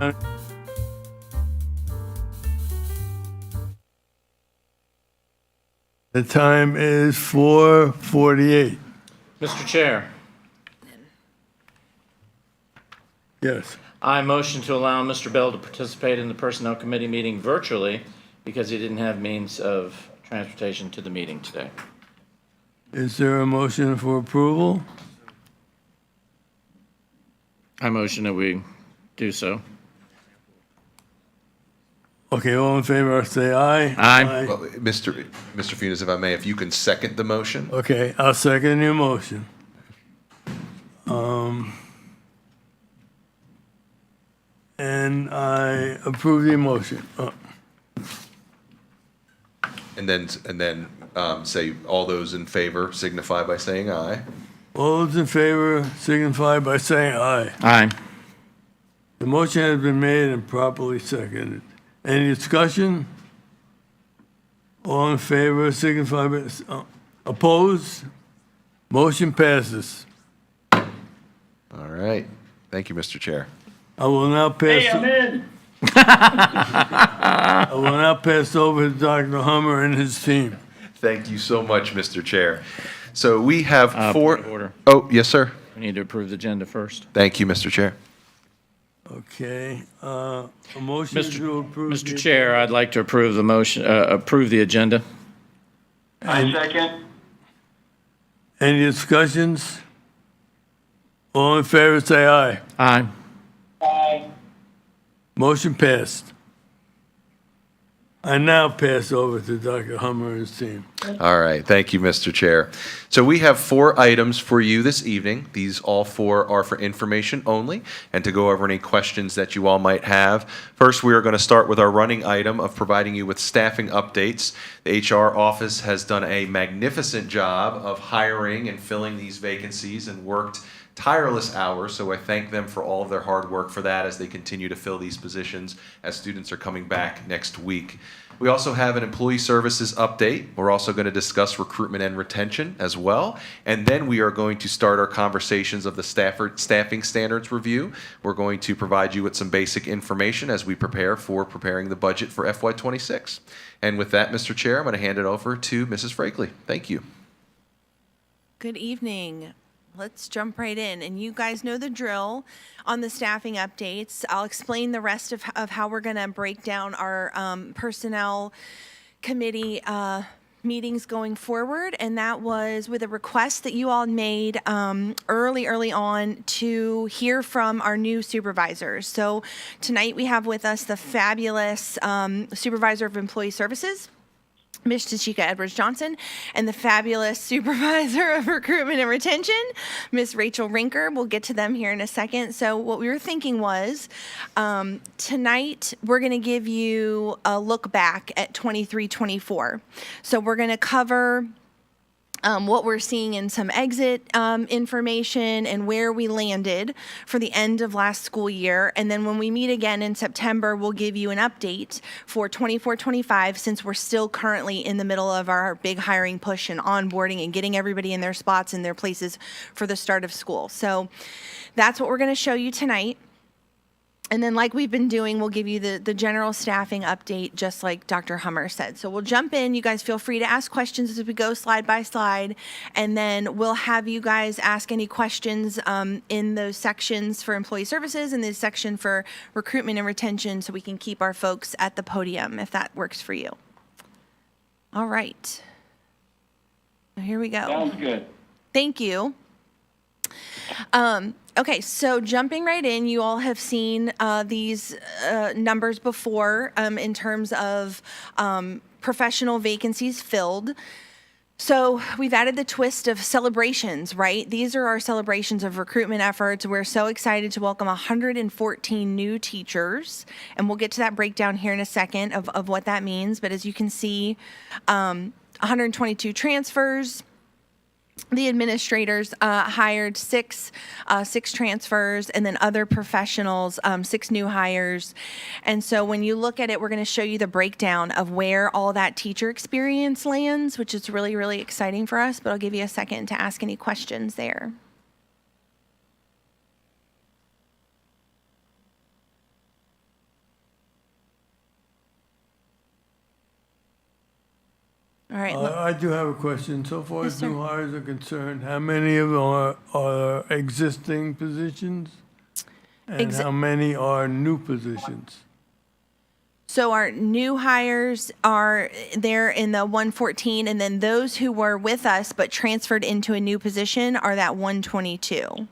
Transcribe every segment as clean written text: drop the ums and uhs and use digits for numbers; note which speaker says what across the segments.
Speaker 1: The time is 4:48.
Speaker 2: Mr. Chair,
Speaker 1: Yes.
Speaker 2: I motion to allow Mr. Bell to participate in the Personnel Committee meeting virtually because he didn't have means of transportation to the meeting today.
Speaker 1: Is there a motion for approval?
Speaker 2: I motion that we do so.
Speaker 1: Okay, all in favor, say aye.
Speaker 2: Aye.
Speaker 3: Well, Mr. Funes, if I may, if you can second the motion?
Speaker 1: Okay, I'll second your motion. And I approve the motion.
Speaker 3: And then say, all those in favor signify by saying aye.
Speaker 1: All those in favor signify by saying aye.
Speaker 2: Aye.
Speaker 1: The motion has been made and properly seconded. Any discussion? All in favor signify by, opposed? Motion passes.
Speaker 3: All right. Thank you, Mr. Chair.
Speaker 1: I will now pass.
Speaker 4: Hey, I'm in.
Speaker 1: I will now pass over to Dr. Hummer and his team.
Speaker 3: Thank you so much, Mr. Chair. So we have
Speaker 2: Point of order.
Speaker 3: Oh, yes, sir.
Speaker 2: We need to approve the agenda first.
Speaker 3: Thank you, Mr. Chair.
Speaker 1: Okay, a motion to approve.
Speaker 2: Mr. Chair, I'd like to approve the motion, approve the agenda.
Speaker 4: I second.
Speaker 1: Any discussions? All in favor, say aye.
Speaker 2: Aye.
Speaker 4: Aye.
Speaker 1: Motion passed. I now pass over to Dr. Hummer and his team.
Speaker 3: All right. Thank you, Mr. Chair. So we have 4 items for you this evening. These all 4 are for information only and to go over any questions that you all might have. First, we are going to start with our running item of providing you with staffing updates. The HR office has done a magnificent job of hiring and filling these vacancies and worked tireless hours, so I thank them for all of their hard work for that as they continue to fill these positions as students are coming back next week. We also have an employee services update. We're also going to discuss recruitment and retention as well. And then we are going to start our conversations of the staffing standards review. We're going to provide you with some basic information as we prepare for preparing the budget for FY26. And with that, Mr. Chair, I'm going to hand it over to Mrs. Frakely. Thank you.
Speaker 5: Good evening. Let's jump right in. And you guys know the drill on the staffing updates. I'll explain the rest of how we're going to break down our personnel committee meetings going forward. And that was with a request that you all made early on to hear from our new supervisors. So tonight we have with us the fabulous supervisor of employee services, Ms. Tashika Edwards-Johnson, and the fabulous supervisor of recruitment and retention, Ms. Rachel Rinker. We'll get to them here in a second. So what we were thinking was tonight we're going to give you a look back at 23-24. So we're going to cover what we're seeing in some exit information and where we landed for the end of last school year. And then when we meet again in September, we'll give you an update for 24-25 since we're still currently in the middle of our big hiring push and onboarding and getting everybody in their spots and their places for the start of school. So that's what we're going to show you tonight. And then like we've been doing, we'll give you the general staffing update, just like Dr. Hummer said. So we'll jump in. You guys feel free to ask questions as we go slide by slide. And then we'll have you guys ask any questions in those sections for employee services and the section for recruitment and retention so we can keep our folks at the podium if that works for you. All right. Here we go.
Speaker 4: Sounds good.
Speaker 5: Thank you. Okay, so jumping right in, you all have seen these numbers before in terms of professional vacancies filled. So we've added the twist of celebrations, right? These are our celebrations of recruitment efforts. We're so excited to welcome 114 new teachers, and we'll get to that breakdown here in a second of what that means. But as you can see, 122 transfers. The administrators hired six transfers, and then other professionals, 6 new hires. And so when you look at it, we're going to show you the breakdown of where all that teacher experience lands, which is really, really exciting for us. But I'll give you a second to ask any questions there. All right.
Speaker 1: I do have a question. So far
Speaker 5: Yes,
Speaker 1: as
Speaker 5: sir.
Speaker 1: new hires are concerned, how many of them are existing positions? And
Speaker 5: Exa-
Speaker 1: how many are new positions?
Speaker 5: So our new hires are there in the 114, and then those who were with us but transferred into a new position are that 122.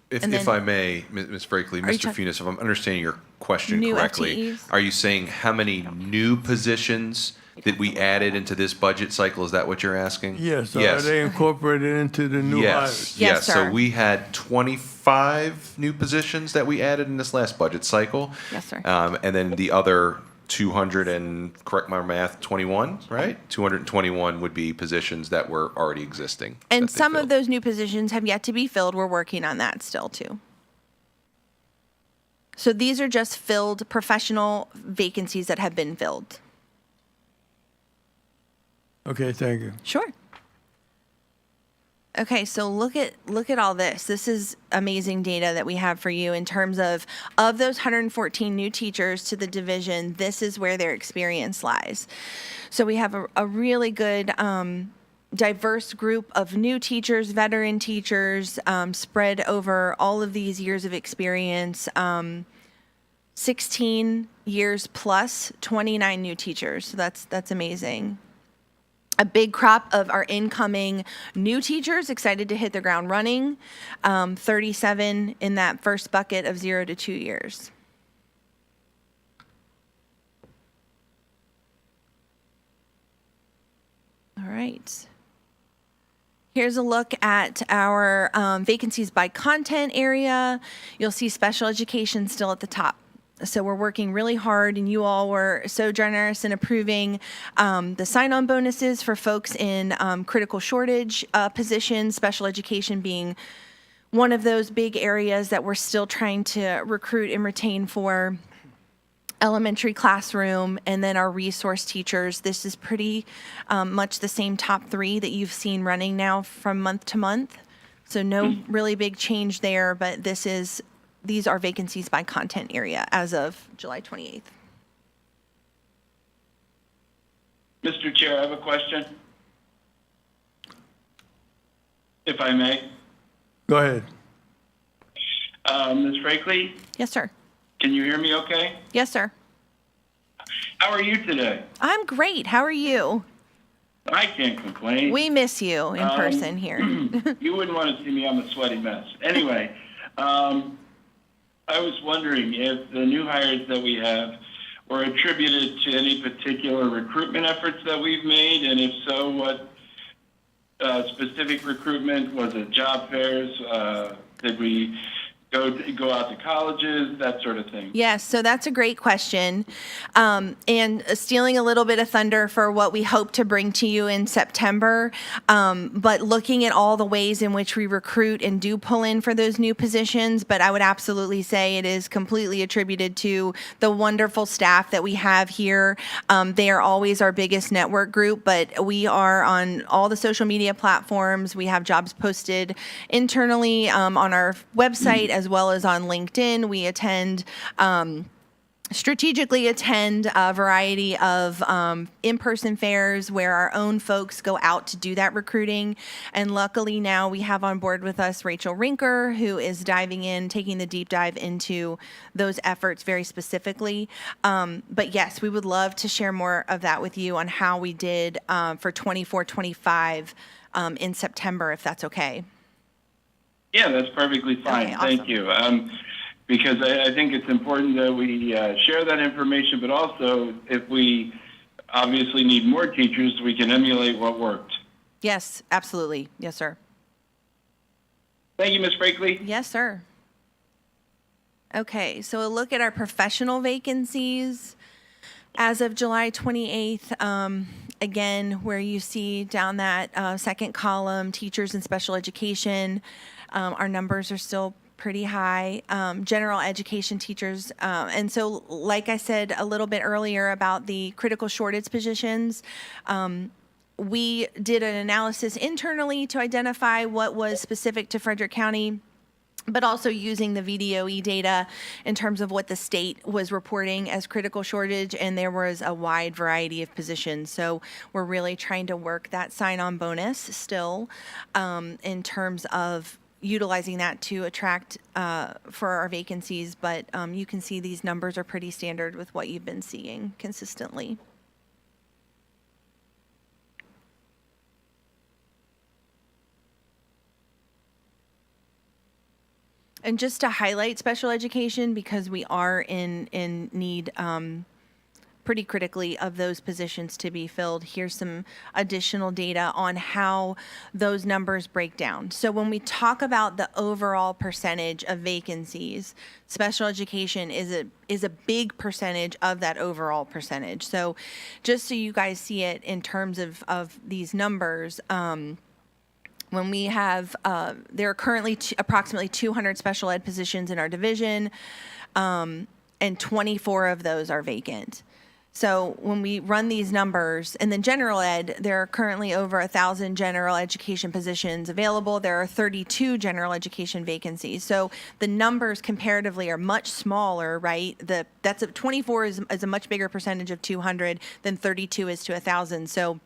Speaker 3: If,
Speaker 5: And
Speaker 3: if
Speaker 5: then-
Speaker 3: I may, Ms. Brakely,
Speaker 5: Are you
Speaker 3: Mr.
Speaker 5: talk-
Speaker 3: Funes, if I'm understanding your question
Speaker 5: New
Speaker 3: correctly,
Speaker 5: FTEs?
Speaker 3: are you saying how many new positions that we added into this budget cycle? Is that what you're asking?
Speaker 1: Yes, are
Speaker 3: Yes.
Speaker 1: they incorporated into the new
Speaker 3: Yes,
Speaker 1: hires?
Speaker 5: Yes,
Speaker 3: yes.
Speaker 5: sir.
Speaker 3: So we had 25 new positions that we added in this last budget cycle.
Speaker 5: Yes, sir.
Speaker 3: And then the other 200 and, correct my math, 21, right? 221 would be positions that were already existing.
Speaker 5: And
Speaker 3: that they
Speaker 5: some of
Speaker 3: filled.
Speaker 5: those new positions have yet to be filled. We're working on that still, too. So these are just filled professional vacancies that have been filled.
Speaker 1: Okay, thank you.
Speaker 5: Sure. Okay, so look at all this. This is amazing data that we have for you in terms of those 114 new teachers to the division. This is where their experience lies. So we have a really good diverse group of new teachers, veteran teachers, spread over all of these years of experience. 16 years plus 29 new teachers. So that's amazing. A big crop of our incoming new teachers excited to hit the ground running. 37 in that first bucket of 0 to 2 years. All right. Here's a look at our vacancies by content area. You'll see special education still at the top. So we're working really hard, and you all were so generous in approving the sign-on bonuses for folks in critical shortage positions, special education being one of those big areas that we're still trying to recruit and retain for. Elementary classroom, and then our resource teachers. This is pretty much the same top 3 that you've seen running now from month to month. So no really big change there, but these are vacancies by content area as of July 28th.
Speaker 4: Mr. Chair, I have a question. If I may.
Speaker 1: Go ahead.
Speaker 4: Ms. Brakely,
Speaker 5: Yes, sir.
Speaker 4: can you hear me okay?
Speaker 5: Yes, sir.
Speaker 4: How are you today?
Speaker 5: I'm great. How are you?
Speaker 4: I can't complain.
Speaker 5: We miss you in person here.
Speaker 4: You wouldn't want to see me. I'm a sweaty mess. Anyway, I was wondering if the new hires that we have were attributed to any particular recruitment efforts that we've made, and if so, what specific recruitment? Was it job fairs? Did we go out to colleges, that sort of thing?
Speaker 5: Yes, so that's a great question. And stealing a little bit of thunder for what we hope to bring to you in September, but looking at all the ways in which we recruit and do pull in for those new positions. But I would absolutely say it is completely attributed to the wonderful staff that we have here. They are always our biggest network group, but we are on all the social media platforms. We have jobs posted internally on our website as well as on LinkedIn. We strategically attend a variety of in-person fairs where our own folks go out to do that recruiting. And luckily now we have on board with us Rachel Rinker, who is diving in, taking the deep dive into those efforts very specifically. But yes, we would love to share more of that with you on how we did for 24-25 in September, if that's okay.
Speaker 4: Yeah, that's perfectly fine.
Speaker 5: Okay, awesome.
Speaker 4: Thank you. Because I think it's important that we share that information, but also if we obviously need more teachers, we can emulate what worked.
Speaker 5: Yes, absolutely. Yes, sir.
Speaker 4: Thank you, Ms. Brakely.
Speaker 5: Yes, sir. Okay, so a look at our professional vacancies as of July 28th. Again, where you see down that second column, teachers in special education, our numbers are still pretty high. General education teachers. And so, like I said a little bit earlier about the critical shortage positions, we did an analysis internally to identify what was specific to Frederick County. but also using the VDOE data in terms of what the state was reporting as critical shortage, and there was a wide variety of positions. So we're really trying to work that sign-on bonus still in terms of utilizing that to attract for our vacancies, but you can see these numbers are pretty standard with what you've been seeing consistently. And just to highlight special education, because we are in need pretty critically of those positions to be filled, here's some additional data on how those numbers break down. So when we talk about the overall percentage of vacancies, special education is a big percentage of that overall percentage. So just so you guys see it in terms of these numbers, when we have, there are currently approximately 200 special ed positions in our division, and 24 of those are vacant. So when we run these numbers, and then general ed, there are currently over 1,000 general education positions available. There are 32 general education vacancies. So the numbers comparatively are much smaller, right? 24 is a much bigger percentage of 200 than 32 is to 1,000. So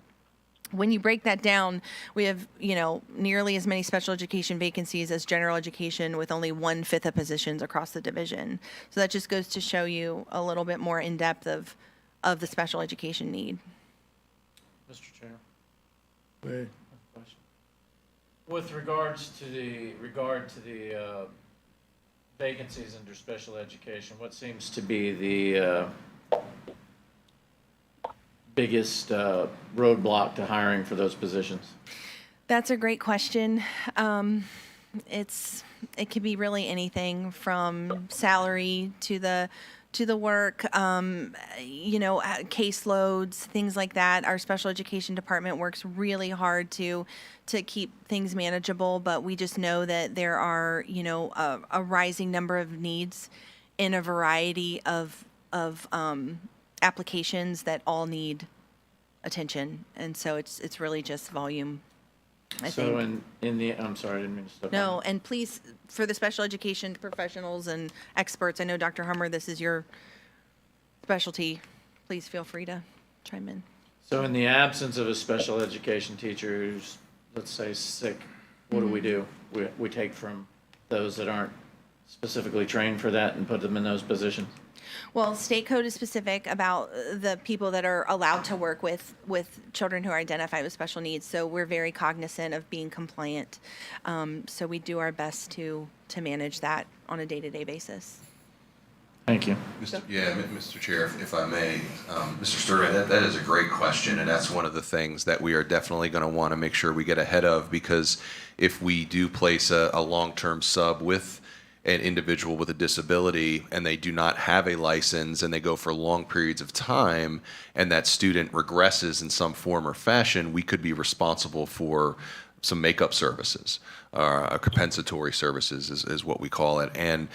Speaker 5: when you break that down, we have, nearly as many special education vacancies as general education, with only 1/5 of positions across the division. So that just goes to show you a little bit more in depth of the special education need.
Speaker 2: Mr. Chair,
Speaker 1: Wait.
Speaker 2: question. With regards to the vacancies under special education, what seems to be the biggest roadblock to hiring for those positions?
Speaker 5: That's a great question. It could be really anything from salary to the work, caseloads, things like that. Our special education department works really hard to keep things manageable, but we just know that there are, a rising number of needs in a variety of applications that all need attention, and so it's really just volume. I think.
Speaker 2: I'm sorry, I didn't mean to step on.
Speaker 5: No, and please, for the special education professionals and experts, I know Dr. Hummer, this is your specialty. Please feel free to chime in.
Speaker 2: So in the absence of a special education teacher who's, let's say, sick, what do? We take from those that aren't specifically trained for that and put them in those positions?
Speaker 5: Well, state code is specific about the people that are allowed to work with children who are identified with special needs. So we're very cognizant of being compliant. So we do our best to manage that on a day-to-day basis.
Speaker 2: Thank you.
Speaker 3: Mr. Chair, if I may, Mr. Sturman, that is a great question, and that's one of the things that we are definitely going to want to make sure we get ahead of, because if we do place a long-term sub with an individual with a disability and they do not have a license and they go for long periods of time and that student regresses in some form or fashion, we could be responsible for some makeup services, compensatory services is what we call it. And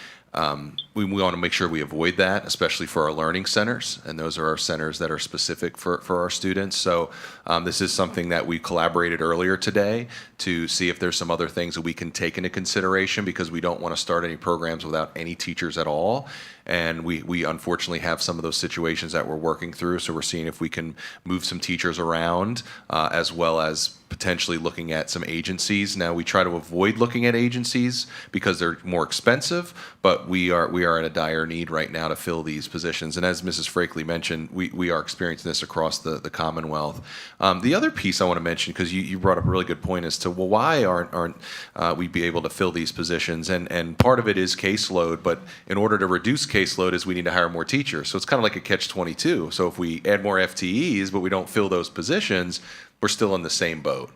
Speaker 3: we want to make sure we avoid that, especially for our learning centers, and those are our centers that are specific for our students. So this is something that we collaborated earlier today to see if there's some other things that we can take into consideration, because we don't want to start any programs without any teachers at all. And we unfortunately have some of those situations that we're working through, so we're seeing if we can move some teachers around, as well as potentially looking at some agencies. Now, we try to avoid looking at agencies because they're more expensive, but we are in a dire need right now to fill these positions. And as Mrs. Frakely mentioned, we are experiencing this across the Commonwealth. The other piece I want to mention, because you brought up a really good point as to, well, why aren't we be able to fill these positions? And part of it is caseload, but in order to reduce caseload is we need to hire more teachers. So it's kind of like a catch-22. So if we add more FTEs, but we don't fill those positions, we're still in the same boat.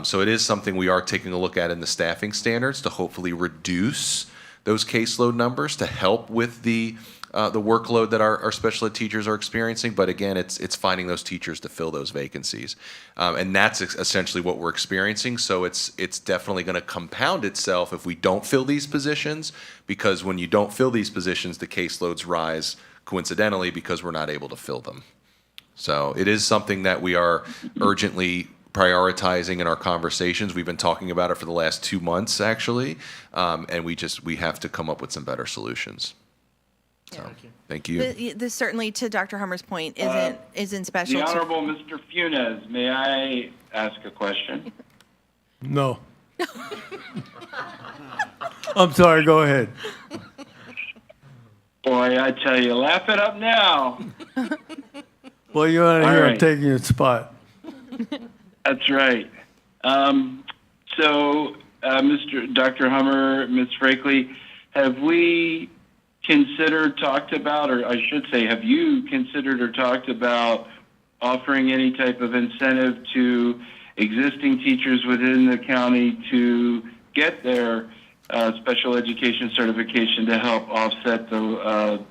Speaker 3: So it is something we are taking a look at in the staffing standards to hopefully reduce those caseload numbers to help with the workload that our special ed teachers are experiencing. But again, it's finding those teachers to fill those vacancies. And that's essentially what we're experiencing. So it's definitely going to compound itself if we don't fill these positions, because when you don't fill these positions, the caseloads rise coincidentally because we're not able to fill them. So it is something that we are urgently prioritizing in our conversations. We've been talking about it for the last 2 months, actually, and we have to come up with some better solutions. So, thank you.
Speaker 5: This certainly, to Dr. Hummer's point, isn't
Speaker 4: The
Speaker 5: special.
Speaker 4: Honorable Mr. Funes, may I ask a question?
Speaker 1: No. I'm sorry, go ahead.
Speaker 4: Boy, I tell you, laugh it up now.
Speaker 1: Well, you're on
Speaker 4: All
Speaker 1: here, I'm
Speaker 4: right.
Speaker 1: taking your spot.
Speaker 4: That's right. Dr. Hummer, Ms. Frakely, have we talked about, or I should say, have you considered or talked about offering any type of incentive to existing teachers within the county to get their special education certification to help offset the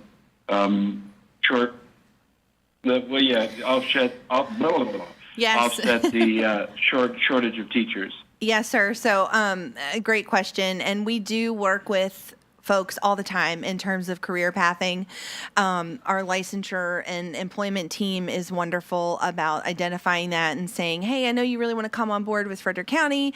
Speaker 5: Yes.
Speaker 4: offset the shortage of teachers?
Speaker 5: Yes, sir. So, a great question. And we do work with folks all the time in terms of career pathing. Our licensure and employment team is wonderful about identifying that and saying, hey, I know you really want to come on board with Frederick County.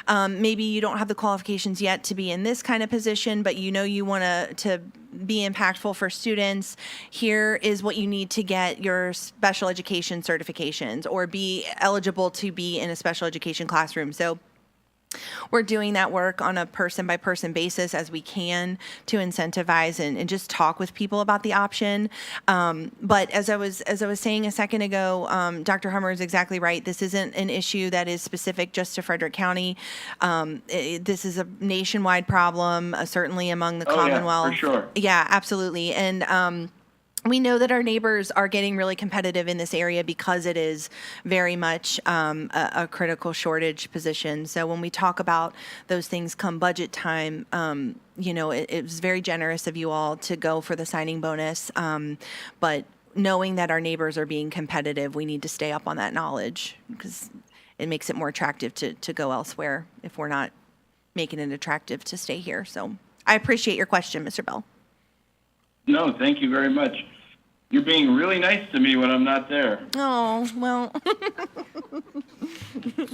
Speaker 5: Maybe you don't have the qualifications yet to be in this kind of position, but you know you want to be impactful for students. Here is what you need to get your special education certifications or be eligible to be in a special education classroom. So we're doing that work on a person by person basis as we can to incentivize and just talk with people about the option. But as I was saying a second ago, Dr. Hummer is exactly right. This isn't an issue that is specific just to Frederick County. This is a nationwide problem, certainly among the Commonwealth.
Speaker 4: Yeah, for sure.
Speaker 5: Yeah, absolutely. And we know that our neighbors are getting really competitive in this area because it is very much a critical shortage position. So when we talk about those things come budget time, it was very generous of you all to go for the signing bonus. But knowing that our neighbors are being competitive, we need to stay up on that knowledge because it makes it more attractive to go elsewhere if we're not making it attractive to stay here. So I appreciate your question, Mr. Bell.
Speaker 4: No, thank you very much. You're being really nice to me when I'm not there.
Speaker 5: Oh, well.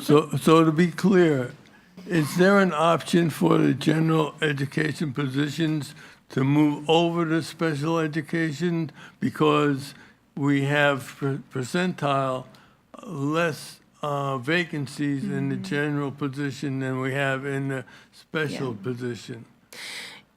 Speaker 1: So to be clear, is there an option for the general education positions to move over to special education because we have percentile less vacancies in the general position than we have in the special position?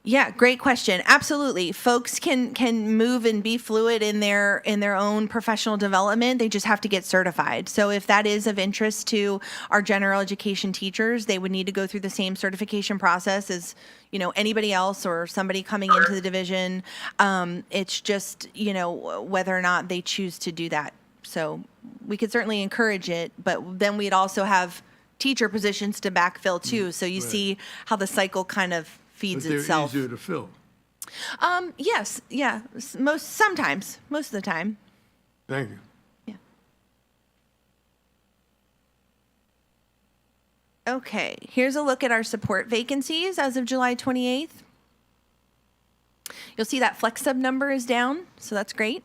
Speaker 5: Yeah, great question. Absolutely. Folks can move and be fluid in their own professional development. They just have to get certified. So if that is of interest to our general education teachers, they would need to go through the same certification process as, anybody else or somebody coming into the division. It's just, whether or not they choose to do that. So we could certainly encourage it, but then we'd also have teacher positions to backfill too. So you see how the cycle kind of feeds
Speaker 1: But they're
Speaker 5: itself.
Speaker 1: easier to fill.
Speaker 5: Yes, yeah. Most of the time.
Speaker 1: Thank you.
Speaker 5: Yeah. Okay, here's a look at our support vacancies as of July 28th. You'll see that flex sub number is down, so that's great.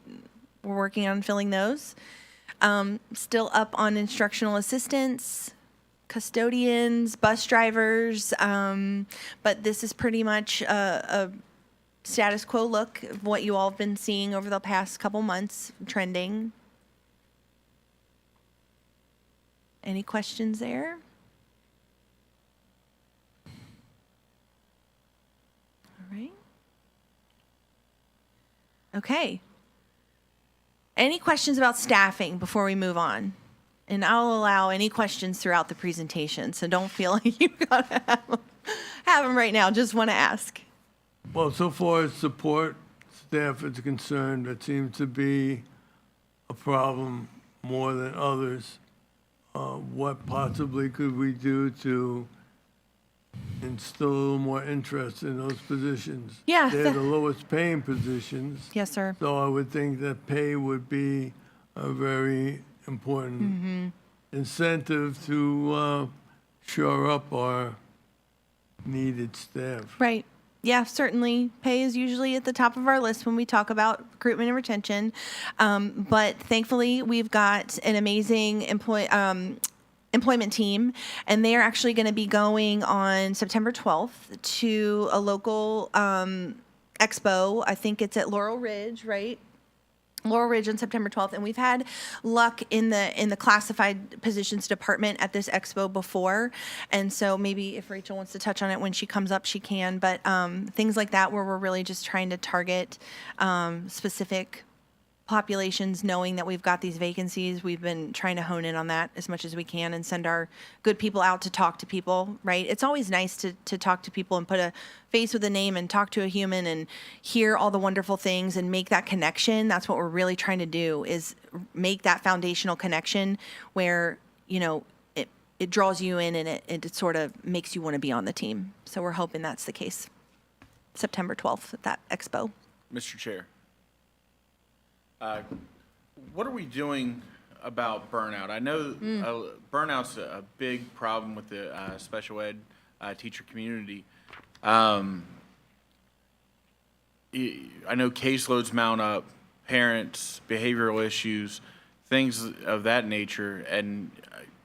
Speaker 5: We're working on filling those. Still up on instructional assistants, custodians, bus drivers, but this is pretty much a status quo look of what you all have been seeing over the past couple months, trending. Any questions there? All right. Okay. Any questions about staffing before we move on? And I'll allow any questions throughout the presentation, so don't feel like you gotta have them right now. Just want to ask.
Speaker 1: Well, so far as support staff is concerned, that seems to be a problem more than others. What possibly could we do to instill a little more interest in those positions?
Speaker 5: Yeah,
Speaker 1: They're the lowest paying positions.
Speaker 5: Yes, sir.
Speaker 1: So I would think that pay would be a very important incentive to shore up our needed staff.
Speaker 5: Right. Yeah, certainly. Pay is usually at the top of our list when we talk about recruitment and retention. But thankfully, we've got an amazing employment team, and they are actually going to be going on September 12th to a local expo. I think it's at Laurel Ridge, right? Laurel Ridge on September 12th, and we've had luck in the classified positions department at this expo before, and so maybe if Rachel wants to touch on it when she comes up, she can. But things like that, where we're really just trying to target specific populations, knowing that we've got these vacancies, we've been trying to hone in on that as much as we can and send our good people out to talk to people, right? It's always nice to talk to people and put a face with a name and talk to a human and hear all the wonderful things and make that connection. That's what we're really trying to do, is make that foundational connection where, you know, it draws you in and it sort of makes you want to be on the team. So we're hoping that's the case. September 12th at that expo.
Speaker 6: Mr. Chair, what are we doing about burnout? I know burnout's a big problem with the special ed teacher community. I know caseloads mount up, parents, behavioral issues, things of that nature, and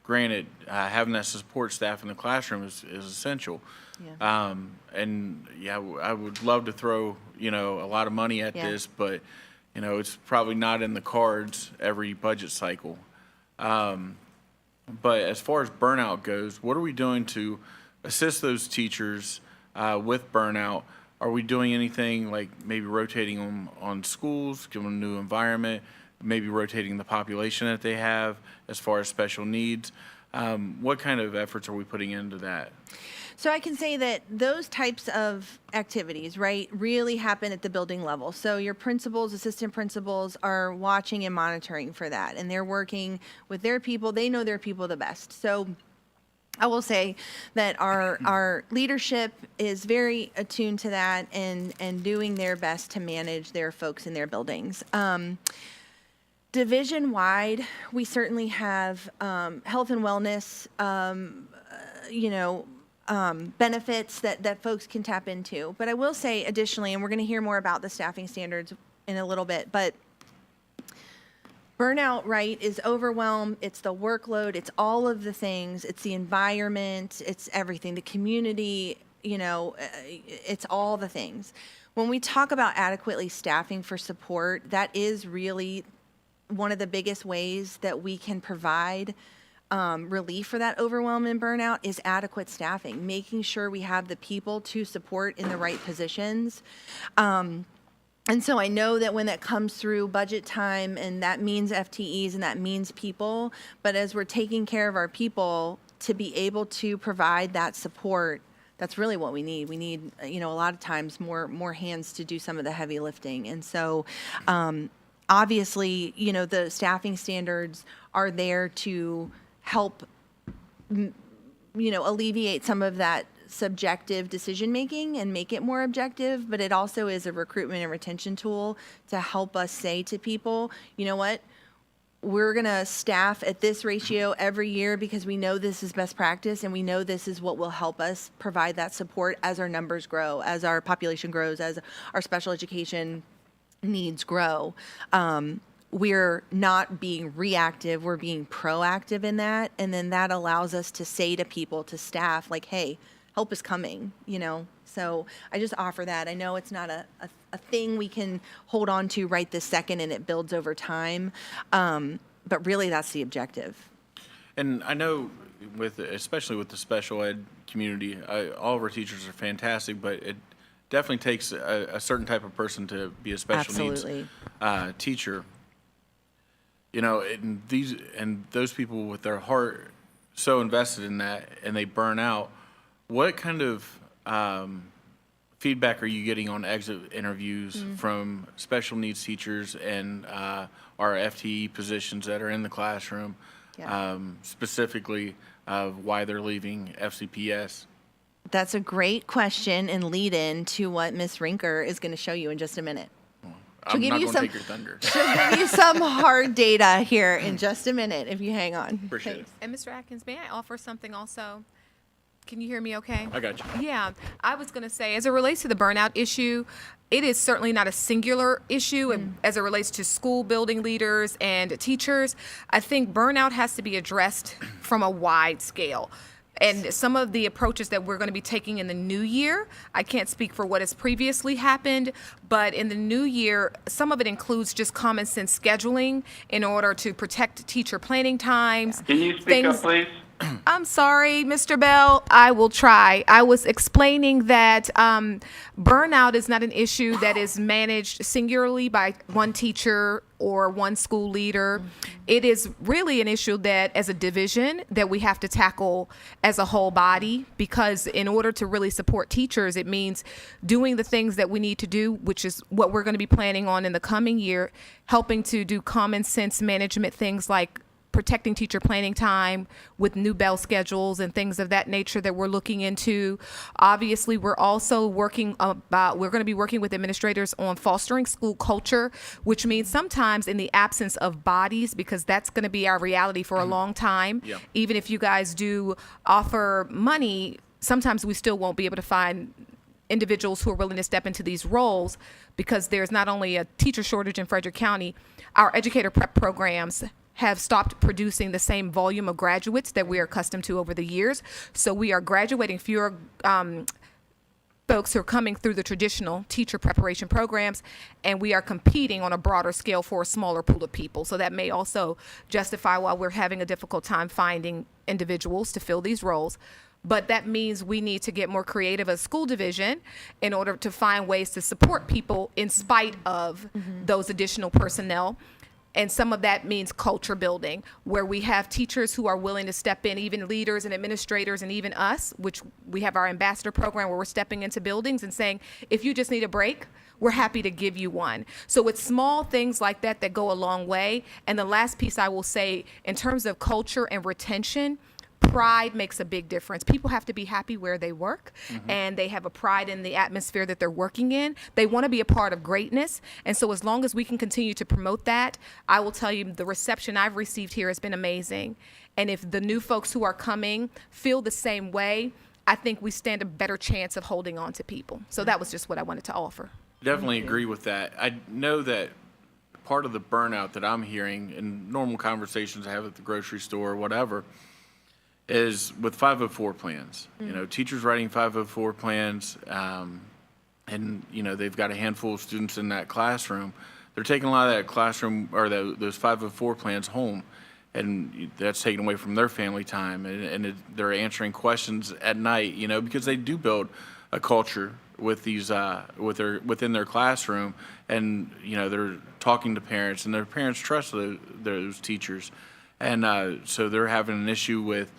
Speaker 6: granted, having that support staff in the classroom is essential.
Speaker 5: Yeah.
Speaker 6: And yeah, I would love to throw, you know, a lot of money at
Speaker 5: Yeah.
Speaker 6: this, but you know, it's probably not in the cards every budget cycle. But as far as burnout goes, what are we doing to assist those teachers with burnout? Are we doing anything like maybe rotating them on schools, giving them a new environment, maybe rotating the population that they have as far as special needs? What kind of efforts are we putting into that?
Speaker 5: So I can say that those types of activities, right, really happen at the building level. So your principals, assistant principals are watching and monitoring for that, and they're working with their people. They know their people the best. So I will say that our leadership is very attuned to that and doing their best to manage their folks in their buildings. Division-wide, we certainly have health and wellness, benefits that folks can tap into. But I will say additionally, and we're going to hear more about the staffing standards in a little bit, but burnout, right, is overwhelm. It's the workload. It's all of the things. It's the environment. It's everything. The community, it's all the things. When we talk about adequately staffing for support, that is really one of the biggest ways that we can provide relief for that overwhelm and burnout is adequate staffing, making sure we have the people to support in the right positions. And so I know that when that comes through budget time, and that means FTEs and that means people, but as we're taking care of our people to be able to provide that support, that's really what we need. We need, a lot of times more hands to do some of the heavy lifting. And so obviously, the staffing standards are there to help, alleviate some of that subjective decision making and make it more objective, but it also is a recruitment and retention tool to help us say to people, you know what, we're going to staff at this ratio every year because we know this is best practice and we know this is what will help us provide that support as our numbers grow, as our population grows, as our special education needs grow. We're not being reactive, we're being proactive in that. And then that allows us to say to people, to staff, like, hey, help is coming, So I just offer that. I know it's not a thing we can hold on to right this second and it builds over time. But really that's the objective.
Speaker 6: And I know especially with the special ed community, all of our teachers are fantastic, but it definitely takes a certain type of person to be a special needs teacher. And those people with their heart so invested in that and they burn out, what kind of feedback are you getting on exit interviews from special needs teachers and our FTE positions that are in the classroom, specifically of why they're leaving FCPS?
Speaker 5: That's a great question and lead in to what Ms. Rinker is going to show you in just a minute.
Speaker 6: I'm not going to take your thunder.
Speaker 5: She'll give you some hard data here in just a minute if you hang on.
Speaker 6: Appreciate it.
Speaker 7: And Mr. Atkins, may I offer something also? Can you hear me okay?
Speaker 6: I got you.
Speaker 7: Yeah, I was going to say, as it relates to the burnout issue, it is certainly not a singular issue as it relates to school building leaders and teachers. I think burnout has to be addressed from a wide scale. And some of the approaches that we're going to be taking in the new year, I can't speak for what has previously happened, but in the new year, some of it includes just common sense scheduling in order to protect teacher planning times.
Speaker 4: Can you speak up, please?
Speaker 7: I'm sorry, Mr. Bell. I will try. I was explaining that burnout is not an issue that is managed singularly by one teacher or one school leader. It is really an issue that, as a division, that we have to tackle as a whole body, because in order to really support teachers, it means doing the things that we need to do, which is what we're going to be planning on in the coming year, helping to do common sense management things like protecting teacher planning time with new bell schedules and things of that nature that we're looking into. Obviously, we're also we're going to be working with administrators on fostering school culture, which means sometimes in the absence of bodies, because that's going to be our reality for a long time.
Speaker 6: Yeah.
Speaker 7: Even if you guys do offer money, sometimes we still won't be able to find individuals who are willing to step into these roles, because there's not only a teacher shortage in Frederick County, our educator prep programs have stopped producing the same volume of graduates that we are accustomed to over the years. So we are graduating fewer folks who are coming through the traditional teacher preparation programs, and we are competing on a broader scale for a smaller pool of people. So that may also justify why we're having a difficult time finding individuals to fill these roles. But that means we need to get more creative as a school division in order to find ways to support people in spite of those additional personnel. And some of that means culture building, where we have teachers who are willing to step in, even leaders and administrators and even us, which we have our ambassador program where we're stepping into buildings and saying, if you just need a break, we're happy to give you one. So it's small things like that that go a long way. And the last piece I will say, in terms of culture and retention, pride makes a big difference. People have to be happy where they work, and they have a pride in the atmosphere that they're working in. They want to be a part of greatness. And so as long as we can continue to promote that, I will tell you the reception I've received here has been amazing. And if the new folks who are coming feel the same way, I think we stand a better chance of holding on to people. So that was just what I wanted to offer.
Speaker 6: Definitely agree with that. I know that part of the burnout that I'm hearing in normal conversations I have at the grocery store or whatever is with 504 plans. You know, teachers writing 504 plans, and, you know, they've got a handful of students in that classroom. They're taking a lot of that classroom or those 504 plans home, and that's taken away from their family time, and they're answering questions at night, you know, because they do build a culture with these within their classroom, and, you know, they're talking to parents, and their parents trust those teachers, and so they're having an issue with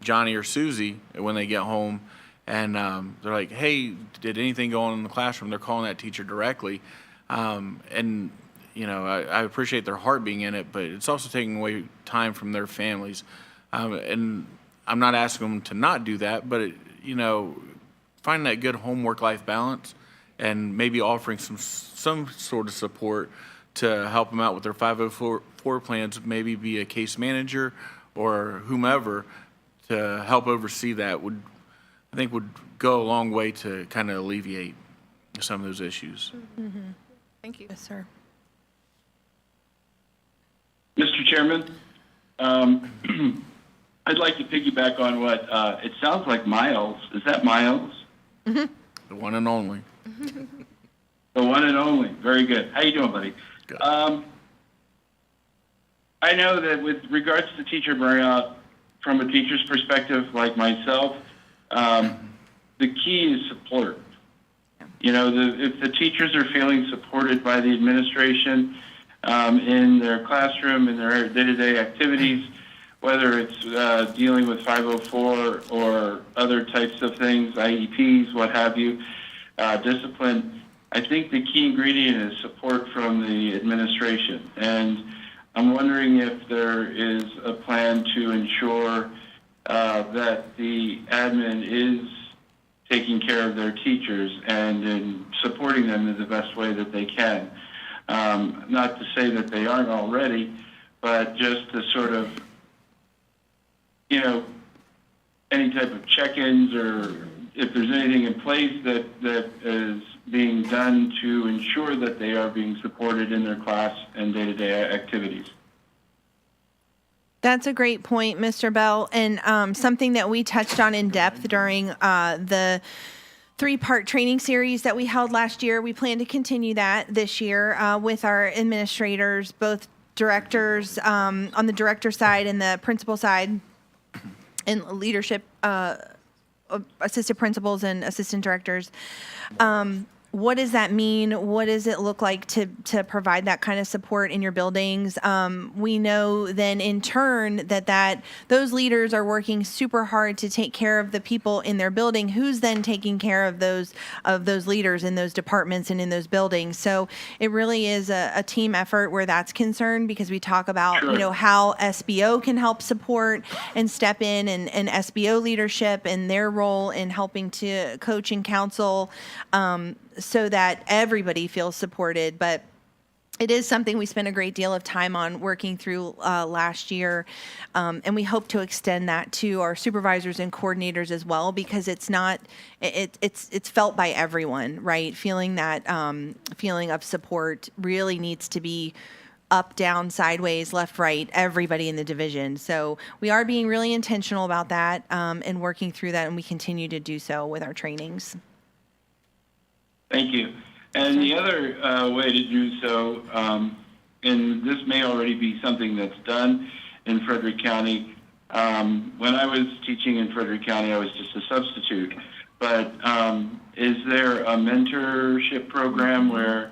Speaker 6: Johnny or Susie when they get home, and they're like, hey, did anything go on in the classroom? They're calling that teacher directly, and, you know, I appreciate their heart being in it, but it's also taking away time from their families, and I'm not asking them to not do that, but, you know, finding that good home-work-life balance and maybe offering some sort of support to help them out with their 504 plans, maybe be a case manager or whomever to help oversee that would go a long way to kind of alleviate some of those issues.
Speaker 7: Thank you.
Speaker 5: Yes, sir.
Speaker 4: Mr. Chairman, I'd like to piggyback on what it sounds like Miles. Is that Miles?
Speaker 6: The one and only.
Speaker 4: The one and only. Very good. How you doing, buddy?
Speaker 6: Good.
Speaker 4: I know that with regards to teacher burnout, from a teacher's perspective, like myself, the key is support. You know, if the teachers are feeling supported by the administration in their classroom, in their day-to-day activities, whether it's dealing with 504 or other types of things, IEPs, what have you, discipline, I think the key ingredient is support from the administration. And I'm wondering if there is a plan to ensure that the admin is taking care of their teachers and in supporting them in the best way that they can. Not to say that they aren't already, but just to sort of, you know, any type of check-ins or if there's anything in place that is being done to ensure that they are being supported in their class and day-to-day activities.
Speaker 5: That's a great point, Mr. Bell, and something that we touched on in depth during the 3-part training series that we held last year. We plan to continue that this year with our administrators, both directors on the director side and the principal side, and leadership assistant principals and assistant directors. What does that mean? What does it look like to provide that kind of support in your buildings? We know then in turn that those leaders are working super hard to take care of the people in their building. Who's then taking care of those leaders in those departments and in those buildings? So it really is a team effort where that's concerned, because we talk about
Speaker 4: Sure.
Speaker 5: how SBO can help support and step in, and SBO leadership and their role in helping to coach and counsel. So that everybody feels supported. But it is something we spent a great deal of time on working through last year, and we hope to extend that to our supervisors and coordinators as well, because it's felt by everyone, right? Feeling that feeling of support really needs to be up, down, sideways, left, right, everybody in the division. So we are being really intentional about that and working through that, and we continue to do so with our trainings.
Speaker 4: Thank you. And the other way to do so, and this may already be something that's done in Frederick County. When I was teaching in Frederick County, I was just a substitute. But is there a mentorship program where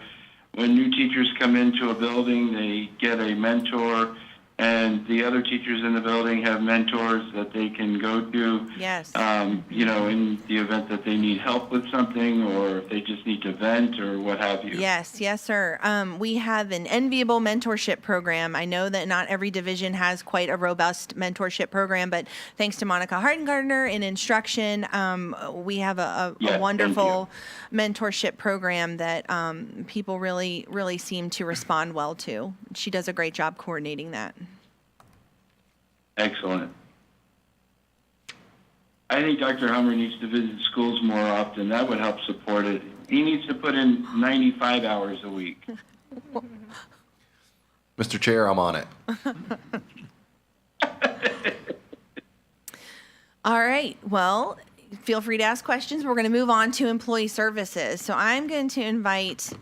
Speaker 4: when new teachers come into a building, they get a mentor, and the other teachers in the building have mentors that they can go to?
Speaker 5: Yes.
Speaker 4: In the event that they need help with something, or if they just need to vent or what have you.
Speaker 5: Yes, sir. We have an enviable mentorship program. I know that not every division has quite a robust mentorship program, but thanks to Monica Hartengardner in instruction, we have a
Speaker 4: Yes,
Speaker 5: wonderful mentorship program that people really, really seem to respond well to. She does a great job coordinating that.
Speaker 4: Excellent. I think Dr. Hummer needs to visit schools more often. That would help support it. He needs to put in 95 hours a week.
Speaker 3: Mr. Chair, I'm on it.
Speaker 5: All right. Well, feel free to ask questions. We're going to move on to employee services. So I'm going to invite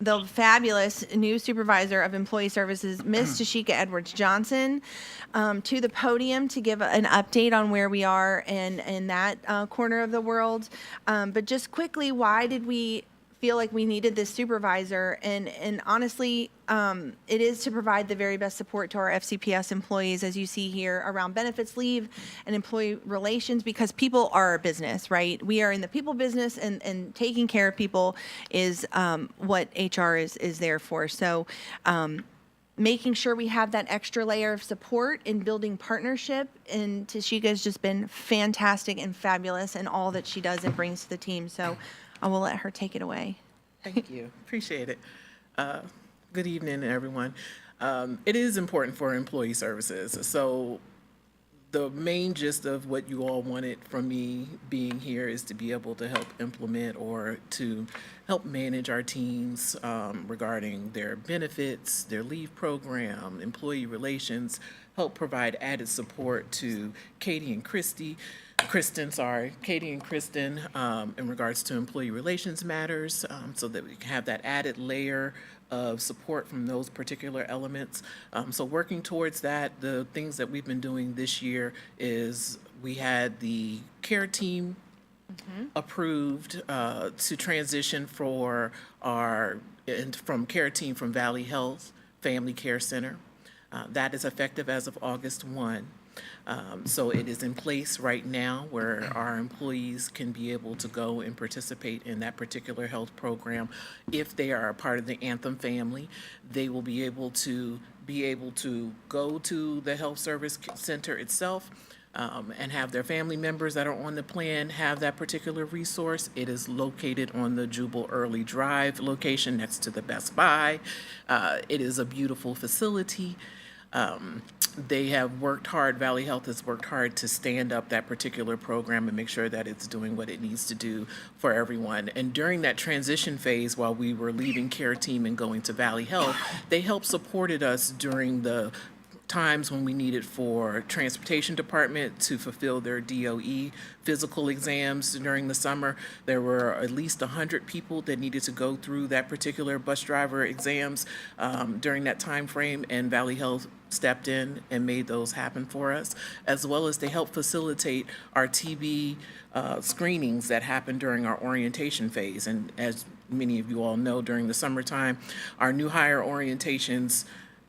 Speaker 5: the fabulous new supervisor of employee services, Ms. Tashika Edwards-Johnson, to the podium to give an update on where we are in that corner of the world. But just quickly, why did we feel like we needed this supervisor? And honestly, it is to provide the very best support to our FCPS employees, as you see here, around benefits, leave, and employee relations, because people are our business, right? We are in the people business, and taking care of people is what HR is there for. So making sure we have that extra layer of support in building partnership, and Tashika's just been fantastic and fabulous in all that she does and brings to the team. So I will let her take it away.
Speaker 8: Thank you. Appreciate it. Good evening, everyone. It is important for employee services. So the main gist of what you all wanted from me being here is to be able to help implement or to help manage our teams regarding their benefits, their leave program, employee relations, help provide added support to Katie and Kristen in regards to employee relations matters, so that we can have that added layer of support from those particular elements. So working towards that, the things that we've been doing this year is we had the care team approved to transition from care team from Valley Health Family Care Center. That is effective as of August 1. So it is in place right now where our employees can be able to go and participate in that particular health program. If they are a part of the Anthem family, they will be able to go to the health service center itself and have their family members that are on the plan have that particular resource. It is located on the Jubal Early Drive location next to the Best Buy. It is a beautiful facility. They have worked hard, Valley Health has worked hard to stand up that particular program and make sure that it's doing what it needs to do for everyone. And during that transition phase, while we were leaving Care Team and going to Valley Health, they helped supported us during the times when we needed for transportation department to fulfill their DOE physical exams during the summer. There were at least 100 people that needed to go through that particular bus driver exams during that time frame, and Valley Health stepped in and made those happen for us, as well as they helped facilitate our TB screenings that happened during our orientation phase. And as many of you all know, during the summertime, our new hire orientations,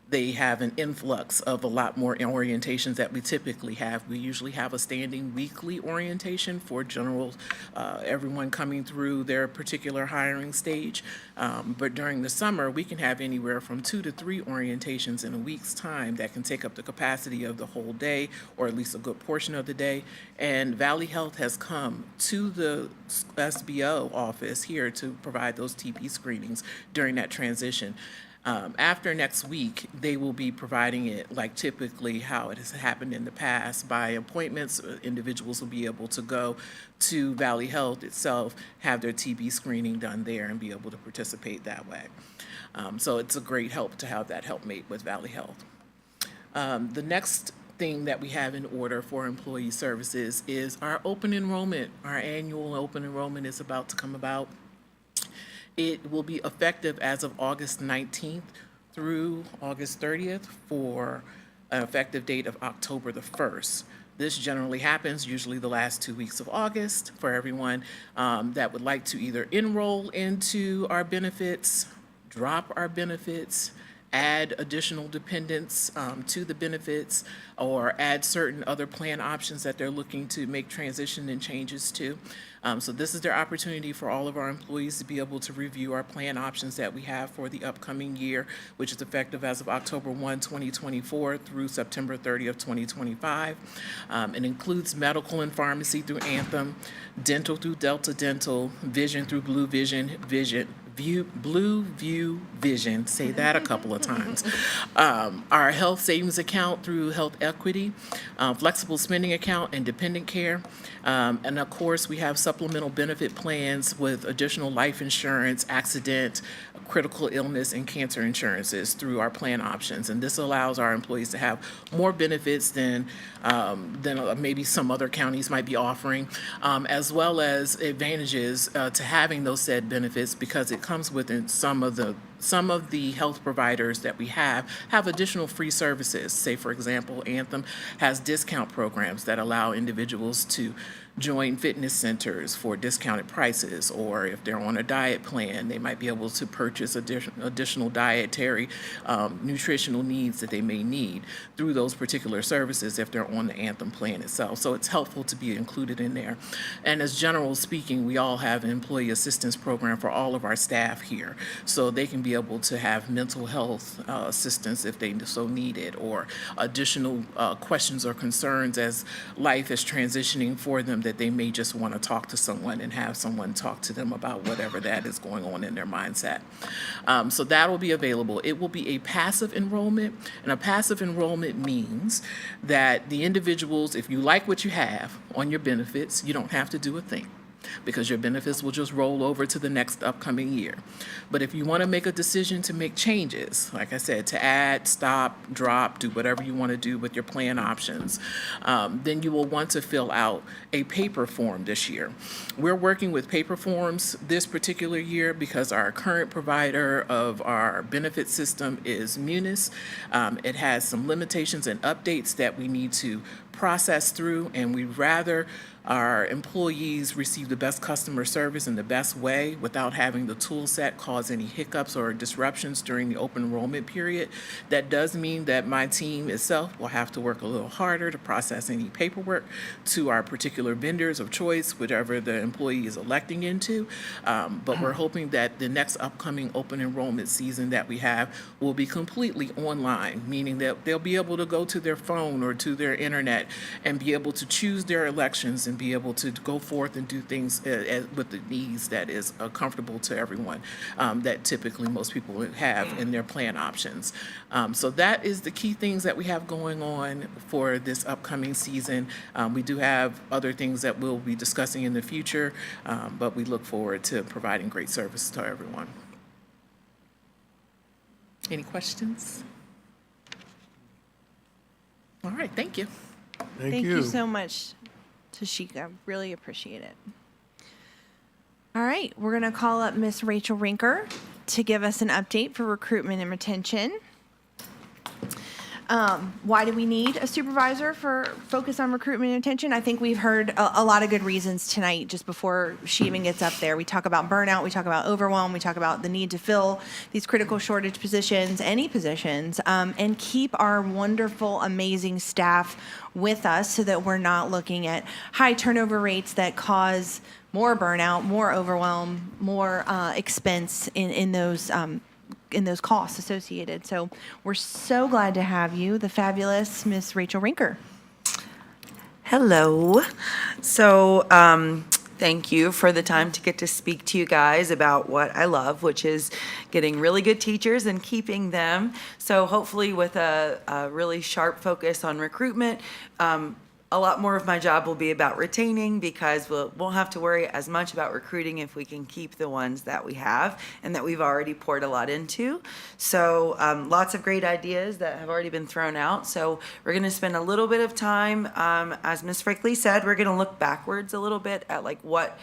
Speaker 8: they have an influx of a lot more orientations that we typically have. We usually have a standing weekly orientation for general, everyone coming through their particular hiring stage. But during the summer, we can have anywhere from 2 to 3 orientations in a week's time that can take up the capacity of the whole day, or at least a good portion of the day. And Valley Health has come to the SBO office here to provide those TB screenings during that transition. After next week, they will be providing it like typically how it has happened in the past by appointments. Individuals will be able to go to Valley Health itself, have their TB screening done there, and be able to participate that way. So it's a great help to have that helpmate with Valley Health. The next thing that we have in order for employee services is our open enrollment. Our annual open enrollment is about to come about. It will be effective as of August 19th through August 30th for an effective date of October the 1st. This generally happens usually the last 2 weeks of August for everyone that would like to either enroll into our benefits, drop our benefits, add additional dependents to the benefits, or add certain other plan options that they're looking to make transition and changes to. So this is their opportunity for all of our employees to be able to review our plan options that we have for the upcoming year, which is effective as of October 1, 2024 through September 30th, 2025. It includes medical and pharmacy through Anthem, dental through Delta Dental, vision through Blue Vision, Blue View Vision, say that a couple of times. Our health savings account through Health Equity, flexible spending account, and dependent care. And of course, we have supplemental benefit plans with additional life insurance, accident, critical illness, and cancer insurances through our plan options. And this allows our employees to have more benefits than maybe some other counties might be offering, as well as advantages to having those said benefits, because it comes with some of the health providers that we have additional free services. Say, for example, Anthem has discount programs that allow individuals to join fitness centers for discounted prices, or if they're on a diet plan, they might be able to purchase additional dietary nutritional needs that they may need through those particular services if they're on the Anthem plan itself. So it's helpful to be included in there. And as general speaking, we all have an employee assistance program for all of our staff here, so they can be able to have mental health assistance if they so need it, or additional questions or concerns as life is transitioning for them, that they may just want to talk to someone and have someone talk to them about whatever that is going on in their mindset. So that will be available. It will be a passive enrollment, and a passive enrollment means that the individuals, if you like what you have on your benefits, you don't have to do a thing, because your benefits will just roll over to the next upcoming year. But if you want to make a decision to make changes, like I said, to add, stop, drop, do whatever you want to do with your plan options, then you will want to fill out a paper form this year. We're working with paper forms this particular year because our current provider of our benefit system is Munis. It has some limitations and updates that we need to process through, and we'd rather our employees receive the best customer service in the best way without having the tool set cause any hiccups or disruptions during the open enrollment period. That does mean that my team itself will have to work a little harder to process any paperwork to our particular vendors of choice, whatever the employee is electing into. But we're hoping that the next upcoming open enrollment season that we have will be completely online, meaning that they'll be able to go to their phone or to their internet and be able to choose their elections and be able to go forth and do things with the needs that is comfortable to everyone, that typically most people have in their plan options. So that is the key things that we have going on for this upcoming season. We do have other things that we'll be discussing in the future, but we look forward to providing great service to everyone. Any questions? All right, thank you.
Speaker 1: Thank
Speaker 5: you so much, Tashika. Really appreciate it. All right, we're going to call up Miss Rachel Rinker to give us an update for recruitment and retention. Why do we need a supervisor for focus on recruitment and retention? I think we've heard a lot of good reasons tonight just before she even gets up there. We talk about burnout, we talk about overwhelm, we talk about the need to fill these critical shortage positions, any positions, and keep our wonderful, amazing staff with us so that we're not looking at high turnover rates that cause more burnout, more overwhelm, more expense in those costs associated. So we're so glad to have you, the fabulous Miss Rachel Rinker.
Speaker 9: Hello. So, thank you for the time to get to speak to you guys about what I love, which is getting really good teachers and keeping them. So hopefully with a really sharp focus on recruitment, a lot more of my job will be about retaining because won't have to worry as much about recruiting if we can keep the ones that we have and that we've already poured a lot into. So lots of great ideas that have already been thrown out. So we're going to spend a little bit of time, as Ms. Frickley said, we're going to look backwards a little bit at like what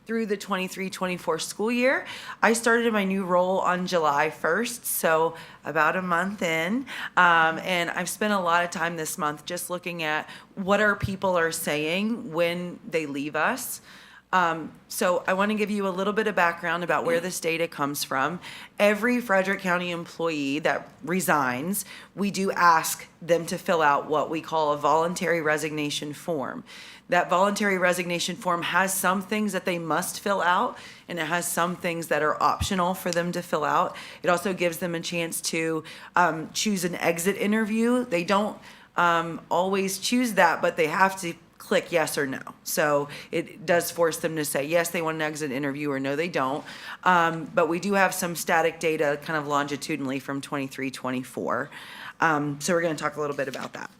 Speaker 9: through the 23-24 school year. I started my new role on July 1st, so about a month in. And I've spent a lot of time this month just looking at what our people are saying when they leave us. So I want to give you a little bit of background about where this data comes from. Every Frederick County employee that resigns, we do ask them to fill out what we call a voluntary resignation form. That voluntary resignation form has some things that they must fill out, and it has some things that are optional for them to fill out. It also gives them a chance to choose an exit interview. They don't always choose that, but they have to click yes or no. So it does force them to say yes, they want an exit interview, or no, they don't. But we do have some static data kind of longitudinally from 23-24. So we're going to talk a little bit about that.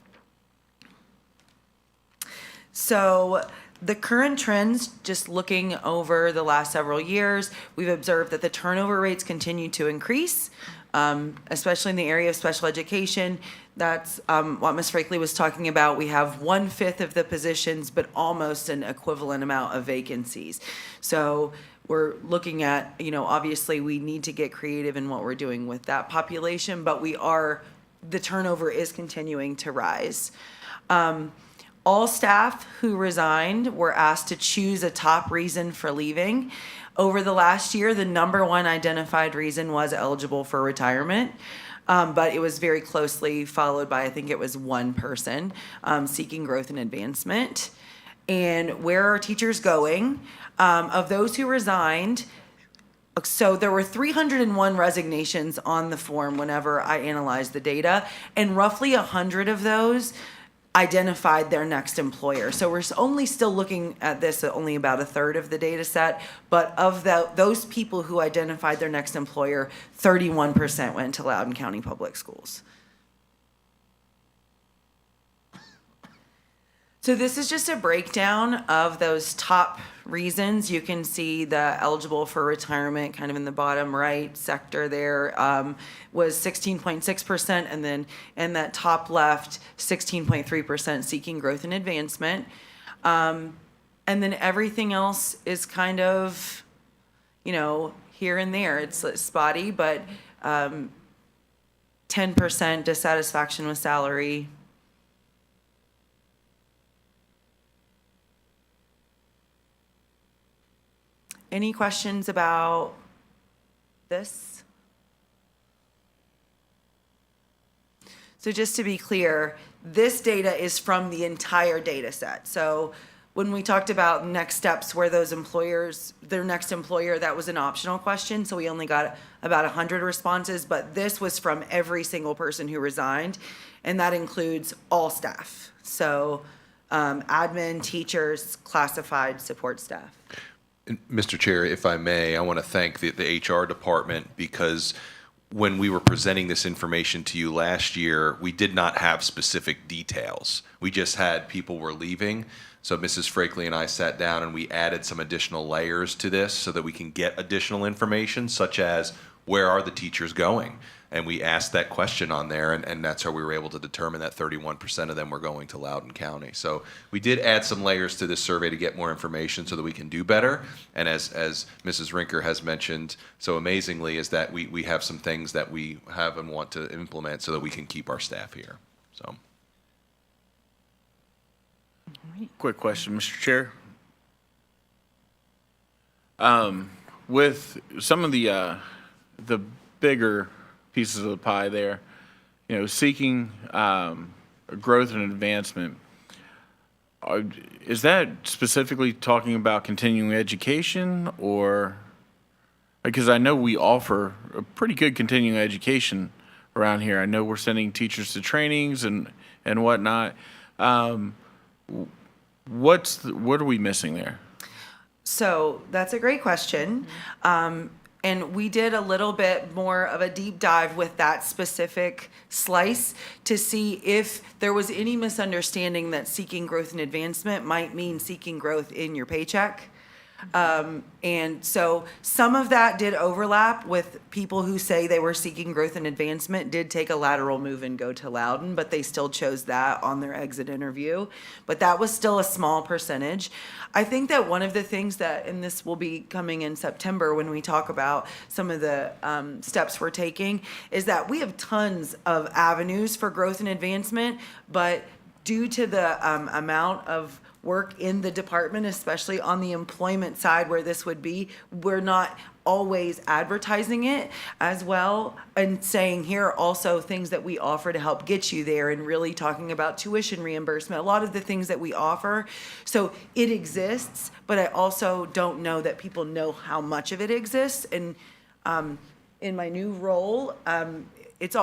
Speaker 9: So the current trends, just looking over the last several years, we've observed that the turnover rates continue to increase, especially in the area of special education. That's what Ms. Frickley was talking about. We have 1/5 of the positions, but almost an equivalent amount of vacancies. So we're looking at, obviously we need to get creative in what we're doing with that population, but the turnover is continuing to rise. All staff who resigned were asked to choose a top reason for leaving. Over the last year, the number one identified reason was eligible for retirement, but it was very closely followed by, I think it was one person seeking growth and advancement. And where are teachers going? Of those who resigned, so there were 301 resignations on the form whenever I analyzed the data, and roughly 100 of those identified their next employer. So we're only still looking at this at only about 1/3 of the data set, but of those people who identified their next employer, 31% went to Loudoun County Public Schools. So this is just a breakdown of those top reasons. You can see the eligible for retirement kind of in the bottom right sector there was 16.6%, and then in that top left, 16.3% seeking growth and advancement. And then everything else is kind of, here and there. It's spotty, but 10% dissatisfaction with salary. Any questions about this? So just to be clear, this data is from the entire data set. So when we talked about next steps where those employers, their next employer, that was an optional question, so we only got about 100 responses, but this was from every single person who resigned, and that includes all staff. So admin, teachers, classified support staff.
Speaker 3: Mr. Chair, if I may, I want to thank the HR department, because when we were presenting this information to you last year, we did not have specific details. We just had people were leaving. So Mrs. Frakely and I sat down and we added some additional layers to this so that we can get additional information, such as where are the teachers going? And we asked that question on there, and that's how we were able to determine that 31% of them were going to Loudoun County. So we did add some layers to this survey to get more information so that we can do better. And as Mrs. Rinker has mentioned so amazingly, is that we have some things that we have and want to implement so that we can keep our staff here. So.
Speaker 6: Quick question, Mr. Chair. With some of the bigger pieces of the pie there, seeking growth and advancement, is that specifically talking about continuing education, or, because I know we offer a pretty good continuing education around here. I know we're sending teachers to trainings and whatnot. What are we missing there?
Speaker 9: So that's a great question. And we did a little bit more of a deep dive with that specific slice to see if there was any misunderstanding that seeking growth and advancement might mean seeking growth in your paycheck. And so some of that did overlap with people who say they were seeking growth and advancement, did take a lateral move and go to Loudoun, but they still chose that on their exit interview. But that was still a small percentage. I think that one of the things that, and this will be coming in September when we talk about some of the steps we're taking, is that we have tons of avenues for growth and advancement, but due to the amount of work in the department, especially on the employment side where this would be, we're not always advertising it as well and saying here are also things that we offer to help get you there, and really talking about tuition reimbursement, a lot of the things that we offer. So it exists, but I also don't know that people know how much of it exists. And in my new role, I've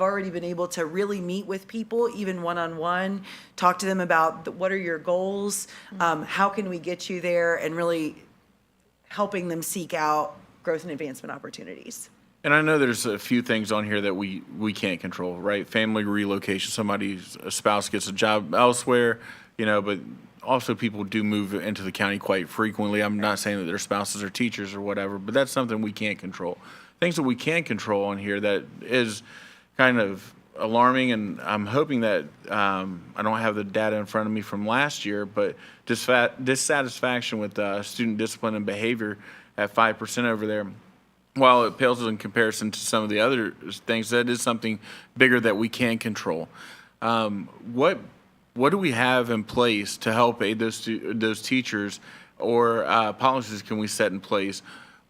Speaker 9: already been able to really meet with people, even one-on-one, talk to them about what are your goals, how can we get you there, and really helping them seek out growth and advancement opportunities.
Speaker 6: And I know there's a few things on here that we can't control, right? Family relocation, a spouse gets a job elsewhere, but also people do move into the county quite frequently. I'm not saying that their spouses are teachers or whatever, but that's something we can't control. Things that we can control on here that is kind of alarming, and I'm hoping that I don't have the data in front of me from last year, but dissatisfaction with student discipline and behavior at 5% over there. While it pales in comparison to some of the other things, that is something bigger that we can control. What do we have in place to help aid those teachers, or policies can we set in place?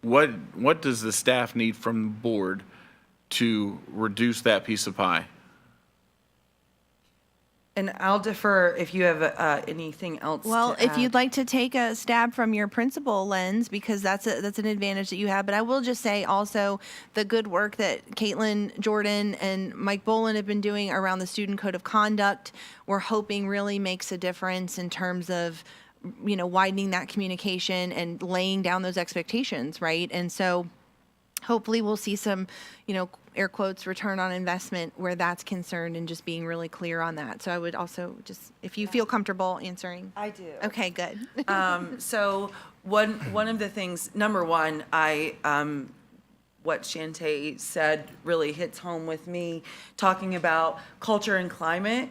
Speaker 6: What does the staff need from the board to reduce that piece of pie?
Speaker 9: And I'll defer if you have anything else
Speaker 5: Well,
Speaker 9: to
Speaker 5: if
Speaker 9: add.
Speaker 5: you'd like to take a stab from your principal lens, because that's an advantage that you have. But I will just say also the good work that Caitlin Jordan and Mike Bolin have been doing around the student code of conduct, we're hoping really makes a difference in terms of widening that communication and laying down those expectations, right? And so hopefully we'll see some, air quotes, return on investment where that's concerned, and just being really clear on that. So I would also just, if you feel comfortable answering.
Speaker 9: I do.
Speaker 5: Okay, good.
Speaker 9: So one of the things, number one, what Shantae said really hits home with me, talking about culture and climate,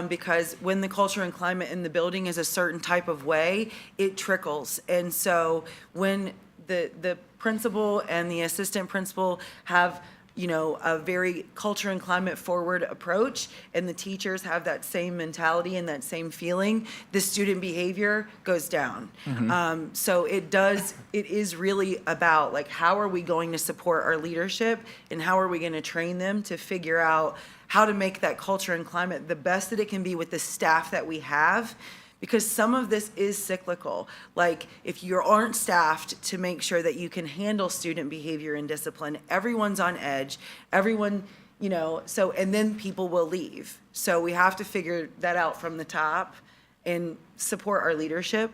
Speaker 9: because when the culture and climate in the building is a certain type of way, it trickles. And so when the principal and the assistant principal have a very culture and climate forward approach, and the teachers have that same mentality and that same feeling, the student behavior goes down. So it is really about how are we going to support our leadership, and how are we going to train them to figure out how to make that culture and climate the best that it can be with the staff that we have, because some of this is cyclical. Like, if you aren't staffed to make sure that you can handle student behavior and discipline, everyone's on edge, everyone, so, and then people will leave. So we have to figure that out from the top and support our leadership,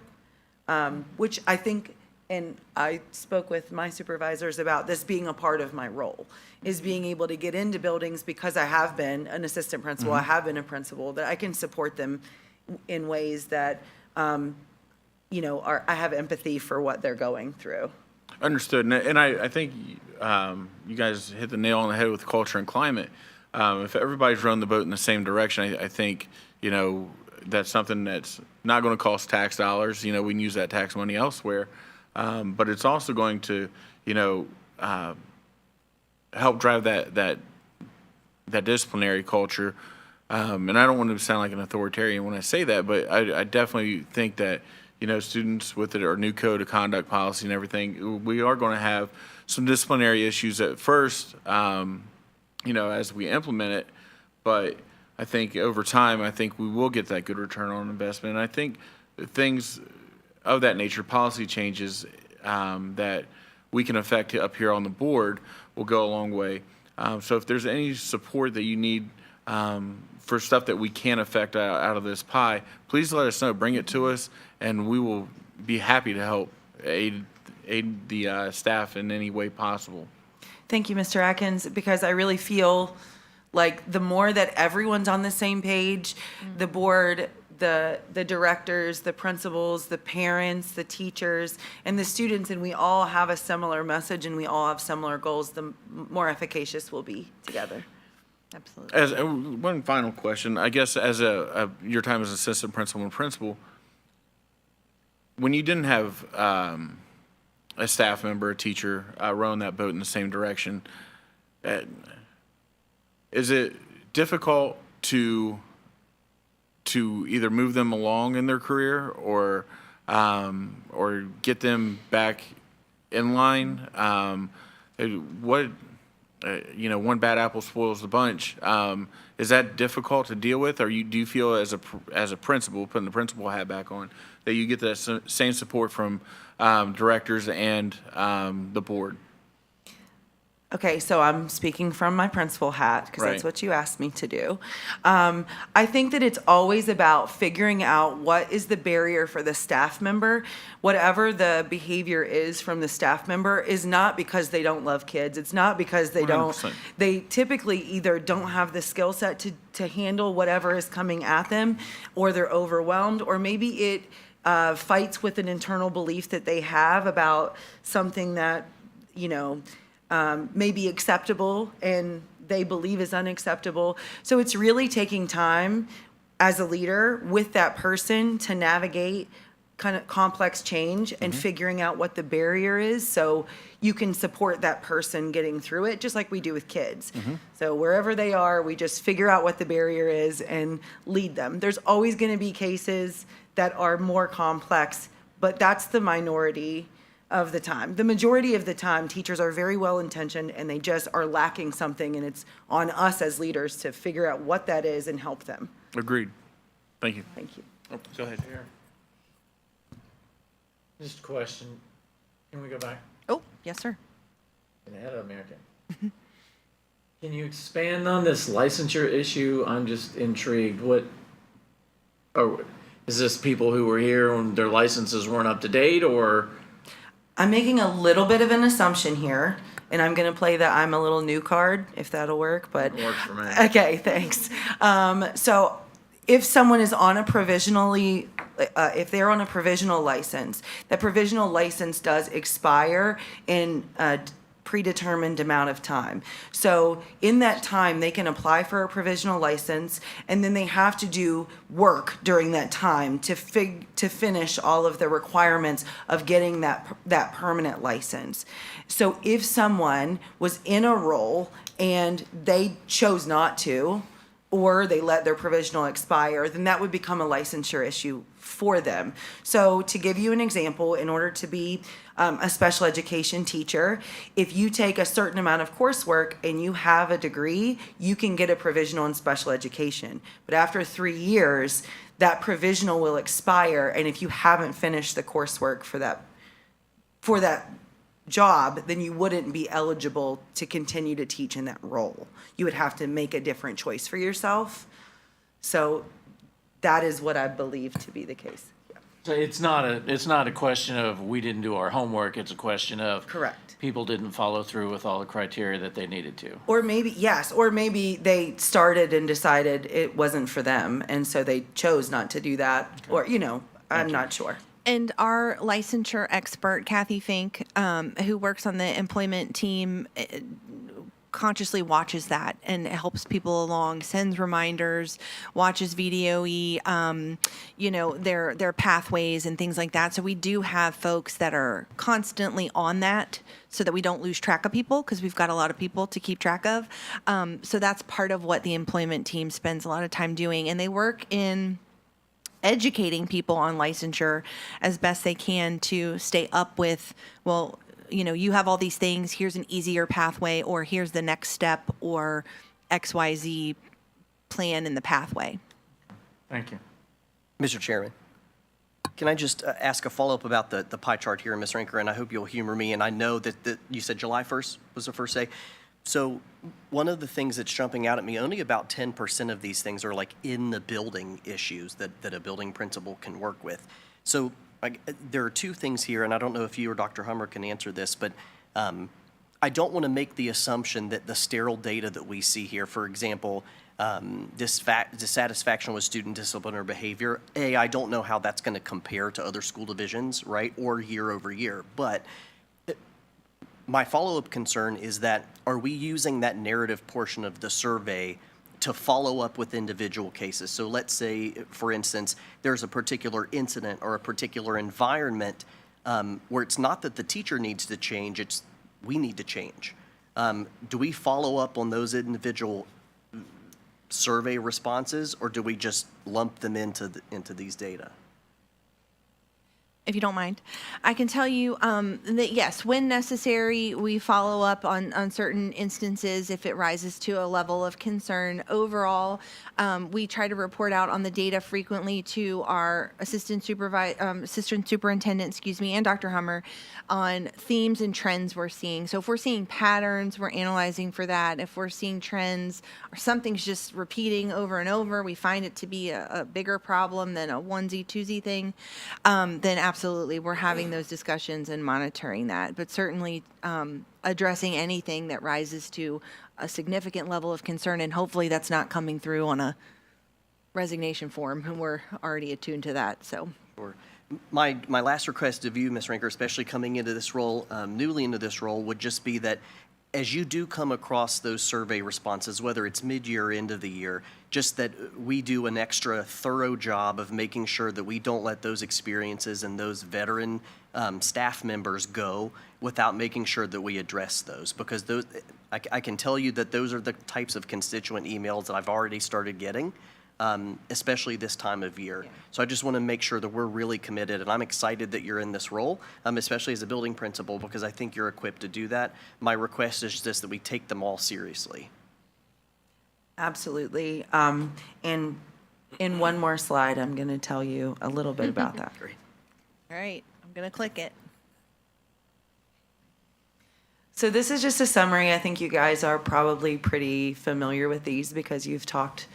Speaker 9: which I think, and I spoke with my supervisors about this being a part of my role, is being able to get into buildings because I have been an assistant principal, I have been a principal, that I can support them in ways that, I have empathy for what they're going through.
Speaker 6: Understood. And I think you guys hit the nail on the head with culture and climate. If everybody's rowing the boat in the same direction, I think, that's something that's not going to cost tax dollars. We can use that tax money elsewhere. But it's also going to, help drive that disciplinary culture. And I don't want to sound like an authoritarian when I say that, but I definitely think that, students with our new code of conduct policy and everything, we are going to have some disciplinary issues at first, as we implement it. But I think over time, we will get that good return on investment. And I think things of that nature, policy changes that we can affect up here on the board will go a long way. So if there's any support that you need for stuff that we can affect out of this pie, please let us know. Bring it to us, and we will be happy to help aid the staff in any way possible.
Speaker 9: Thank you, Mr. Atkins, because I really feel like the more that everyone's on the same page, the board, the directors, the principals, the parents, the teachers, and the students, and we all have a similar message and we all have similar goals, the more efficacious we'll be together. Absolutely.
Speaker 6: As one final question, I guess, as your time as assistant principal and principal, when you didn't have a staff member, a teacher rowing that boat in the same direction, is it difficult to either move them along in their career or get them back in line? One bad apple spoils the bunch. Is that difficult to deal with, or do you feel as a principal, putting the principal hat back on, that you get that same support from directors and the board?
Speaker 9: Okay, so I'm speaking from my principal hat, because that's
Speaker 6: Right.
Speaker 9: what you asked me to do. I think that it's always about figuring out what is the barrier for the staff member. Whatever the behavior is from the staff member is not because they don't love kids. It's not because they don't,
Speaker 6: 100%.
Speaker 9: they typically either don't have the skill set to handle whatever is coming at them, or they're overwhelmed, or maybe it fights with an internal belief that they have about something that, may be acceptable and they believe is unacceptable. So it's really taking time as a leader with that person to navigate kind of complex change and figuring out what the barrier is, so you can support that person getting through it, just like we do with kids. So wherever they are, we just figure out what the barrier is and lead them. There's always going to be cases that are more complex, but that's the minority of the time. The majority of the time, teachers are very well-intentioned and they just are lacking something, and it's on us as leaders to figure out what that is and help them.
Speaker 6: Agreed. Thank you.
Speaker 9: Thank you.
Speaker 6: Oh, go ahead.
Speaker 2: Just a question. Can we go back?
Speaker 5: Oh, yes, sir.
Speaker 2: Ahead of American. Can you expand on this licensure issue? I'm just intrigued. Is this people who were here when their licenses weren't up to date, or?
Speaker 9: I'm making a little bit of an assumption here, and I'm going to play the I'm a little new card, if that'll work, but.
Speaker 2: It works for me.
Speaker 9: Okay, thanks. So if someone is on a if they're on a provisional license, that provisional license does expire in a predetermined amount of time. So in that time, they can apply for a provisional license, and then they have to do work during that time to finish all of the requirements of getting that permanent license. So if someone was in a role and they chose not to, or they let their provisional expire, then that would become a licensure issue for them. So to give you an example, in order to be a special education teacher, if you take a certain amount of coursework and you have a degree, you can get a provisional in special education. But after 3 years, that provisional will expire, and if you haven't finished the coursework for that job, then you wouldn't be eligible to continue to teach in that role. You would have to make a different choice for yourself. So that is what I believe to be the case. Yeah.
Speaker 2: So it's not a question of we didn't do our homework, it's a question of.
Speaker 9: Correct.
Speaker 2: People didn't follow through with all the criteria that they needed to.
Speaker 9: Or maybe, yes, or maybe they started and decided it wasn't for them, and so they chose not to do that, or, I'm not sure.
Speaker 5: And our licensure expert, Kathy Fink, who works on the employment team, consciously watches that and helps people along, sends reminders, watches VDOE, their pathways and things like that. So we do have folks that are constantly on that so that we don't lose track of people, because we've got a lot of people to keep track of. So that's part of what the employment team spends a lot of time doing. And they work in educating people on licensure as best they can to stay up with, well, you have all these things, here's an easier pathway, or here's the next step, or XYZ plan in the pathway.
Speaker 2: Thank you.
Speaker 10: Mr. Chairman, can I just ask a follow-up about the pie chart here, Ms. Rinker, and I hope you'll humor me, and I know that you said July 1st was the first day. So one of the things that's jumping out at me, only about 10% of these things are like in the building issues that a building principal can work with. So there are two things here, and I don't know if you or Dr. Hummer can answer this, but I don't want to make the assumption that the sterile data that we see here, for example, dissatisfaction with student discipline or behavior, I don't know how that's going to compare to other school divisions, right, or year over year. But my follow-up concern is that, are we using that narrative portion of the survey to follow up with individual cases? So let's say, for instance, there's a particular incident or a particular environment where it's not that the teacher needs to change, it's we need to change. Do we follow up on those individual survey responses, or do we just lump them into these data?
Speaker 5: If you don't mind, I can tell you that yes, when necessary, we follow up on certain instances if it rises to a level of concern. Overall, we try to report out on the data frequently to our assistant superintendent, and Dr. Hummer on themes and trends we're seeing. So if we're seeing patterns, we're analyzing for that. If we're seeing trends or something's just repeating over and over, we find it to be a bigger problem than a onesie, twosie thing, then absolutely, we're having those discussions and monitoring that. But certainly addressing anything that rises to a significant level of concern, and hopefully that's not coming through on a resignation form, and we're already attuned to that. So.
Speaker 10: Sure. My last request of you, Ms. Rinker, especially coming into this role, newly into this role, would just be that as you do come across those survey responses, whether it's mid-year or end of the year, just that we do an extra thorough job of making sure that we don't let those experiences and those veteran staff members go without making sure that we address those. Because those, I can tell you that those are the types of constituent emails that I've already started getting, especially this time of year. Yeah. So I just want to make sure that we're really committed, and I'm excited that you're in this role, especially as a building principal, because I think you're equipped to do that. My request is just that we take them all seriously.
Speaker 9: Absolutely. And in one more slide, I'm going to tell you a little bit about that.
Speaker 10: Great.
Speaker 5: All right, I'm going to click it.
Speaker 9: So this is just a summary. I think you guys are probably pretty familiar with these because you've talked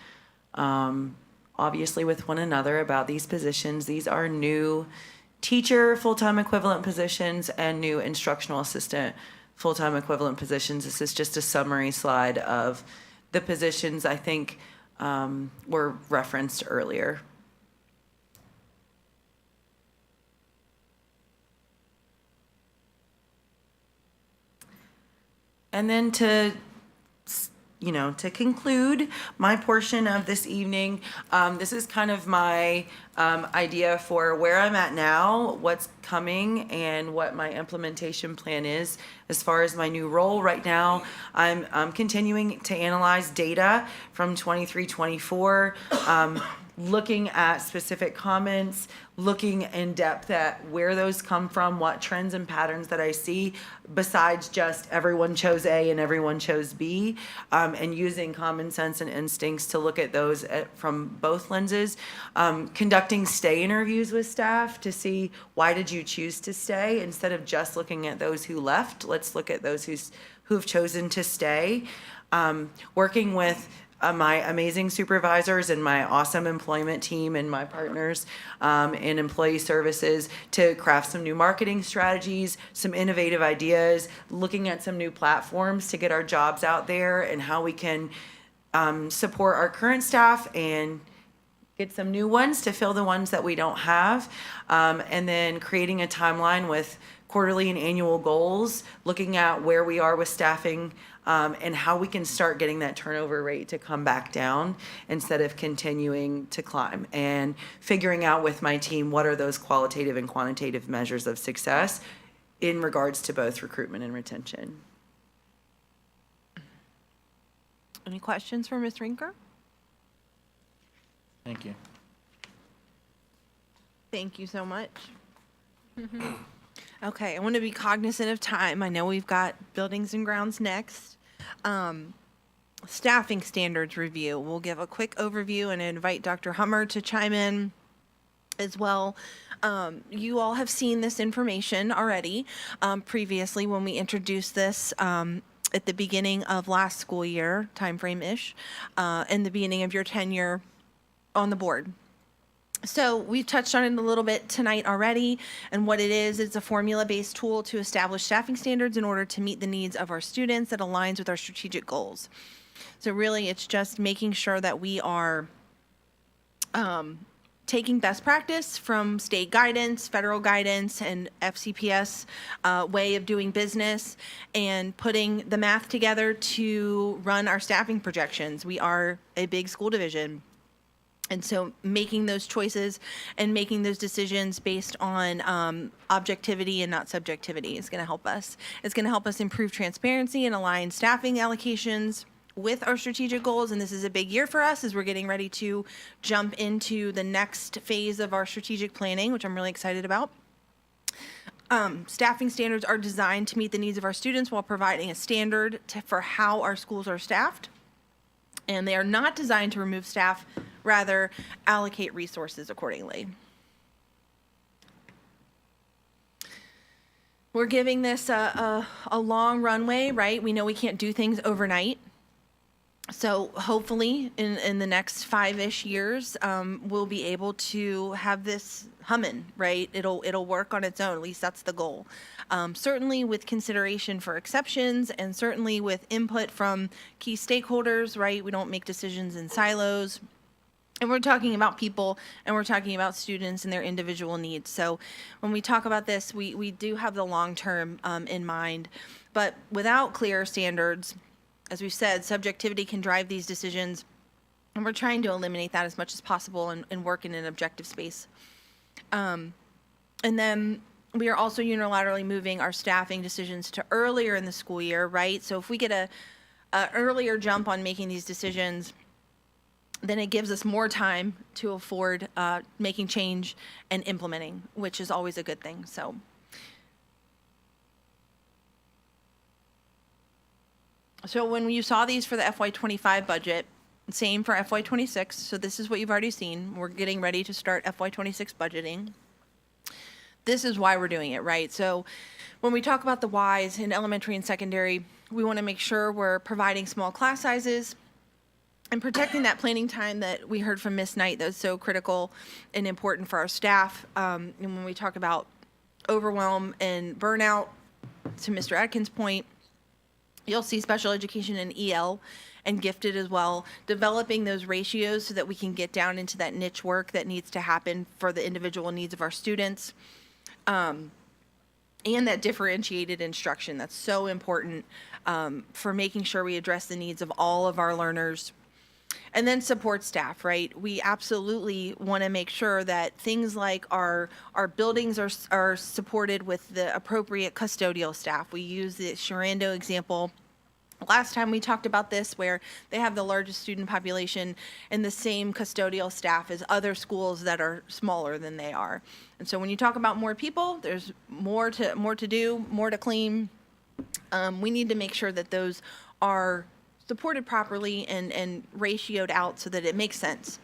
Speaker 9: obviously with one another about these positions. These are new teacher full-time equivalent positions and new instructional assistant full-time equivalent positions. This is just a summary slide of the positions I think were referenced earlier. And then to conclude my portion of this evening, this is kind of my idea for where I'm at now, what's coming, and what my implementation plan is. As far as my new role right now, I'm continuing to analyze data from 23-24. looking at specific comments, looking in depth at where those come from, what trends and patterns that I see, besides just everyone chose A and everyone chose B, and using common sense and instincts to look at those from both lenses. Conducting stay interviews with staff to see why did you choose to stay, instead of just looking at those who left. Let's look at those who've chosen to stay. Working with my amazing supervisors and my awesome employment team and my partners in employee services to craft some new marketing strategies, some innovative ideas, looking at some new platforms to get our jobs out there and how we can support our current staff and get some new ones to fill the ones that we don't have. And then creating a timeline with quarterly and annual goals, looking at where we are with staffing, and how we can start getting that turnover rate to come back down instead of continuing to climb, and figuring out with my team what are those qualitative and quantitative measures of success in regards to both recruitment and retention.
Speaker 5: Any questions for Ms. Rinker?
Speaker 2: Thank you.
Speaker 5: Thank you so much. Okay, I want to be cognizant of time. I know we've got buildings and grounds next. Staffing standards review. We'll give a quick overview and invite Dr. Hummer to chime in as well. You all have seen this information already previously when we introduced this at the beginning of last school year, timeframe-ish, in the beginning of your tenure on the board. So we've touched on it a little bit tonight already, and what it is, it's a formula-based tool to establish staffing standards in order to meet the needs of our students that aligns with our strategic goals. So really, it's just making sure that we are taking best practice from state guidance, federal guidance, and FCPS way of doing business, and putting the math together to run our staffing projections. We are a big school division. And so making those choices and making those decisions based on objectivity and not subjectivity is going to help us. It's going to help us improve transparency and align staffing allocations with our strategic goals. And this is a big year for us as we're getting ready to jump into the next phase of our strategic planning, which I'm really excited about. Staffing standards are designed to meet the needs of our students while providing a standard for how our schools are staffed. And they are not designed to remove staff, rather allocate resources accordingly. We're giving this a long runway, right? We know we can't do things overnight. So hopefully in the next 5-ish years, we'll be able to have this humming, right? It'll work on its own. At least that's the goal. Certainly with consideration for exceptions, and certainly with input from key stakeholders, right? We don't make decisions in silos. And we're talking about people, and we're talking about students and their individual needs. So when we talk about this, we do have the long term in mind. But without clear standards, as we've said, subjectivity can drive these decisions, and we're trying to eliminate that as much as possible and work in an objective space. And then we are also unilaterally moving our staffing decisions to earlier in the school year, right? So if we get a earlier jump on making these decisions, then it gives us more time to afford making change and implementing, which is always a good thing. So when you saw these for the FY25 budget, same for FY26. So this is what you've already seen. We're getting ready to start FY26 budgeting. This is why we're doing it, right? So when we talk about the whys in elementary and secondary, we want to make sure we're providing small class sizes and protecting that planning time that we heard from Ms. Knight that's so critical and important for our staff. And when we talk about overwhelm and burnout, to Mr. Atkins' point, you'll see special education and EL and gifted as well, developing those ratios so that we can get down into that niche work that needs to happen for the individual needs of our students. And that differentiated instruction, that's so important for making sure we address the needs of all of our learners. And then support staff, right? We absolutely want to make sure that things like our buildings are supported with the appropriate custodial staff. We use the Sharando example last time we talked about this, where they have the largest student population and the same custodial staff as other schools that are smaller than they are. And so when you talk about more people, there's more to do, more to clean. We need to make sure that those are supported properly and ratioed out so that it makes sense.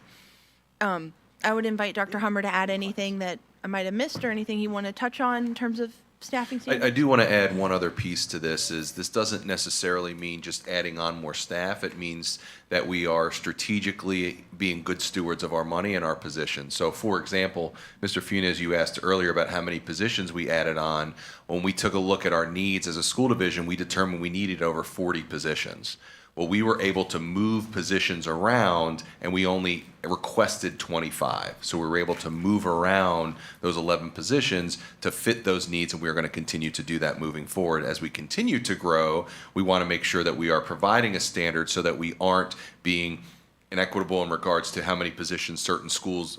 Speaker 5: I would invite Dr. Hummer to add anything that I might have missed or anything you want to touch on in terms of staffing standards.
Speaker 3: I do want to add one other piece to this, is this doesn't necessarily mean just adding on more staff. It means that we are strategically being good stewards of our money and our positions. So for example, Mr. Funes, you asked earlier about how many positions we added on. When we took a look at our needs as a school division, we determined we needed over 40 positions. Well, we were able to move positions around, and we only requested 25. So we were able to move around those 11 positions to fit those needs, and we're going to continue to do that moving forward. As we continue to grow, we want to make sure that we are providing a standard so that we aren't being inequitable in regards to how many positions certain schools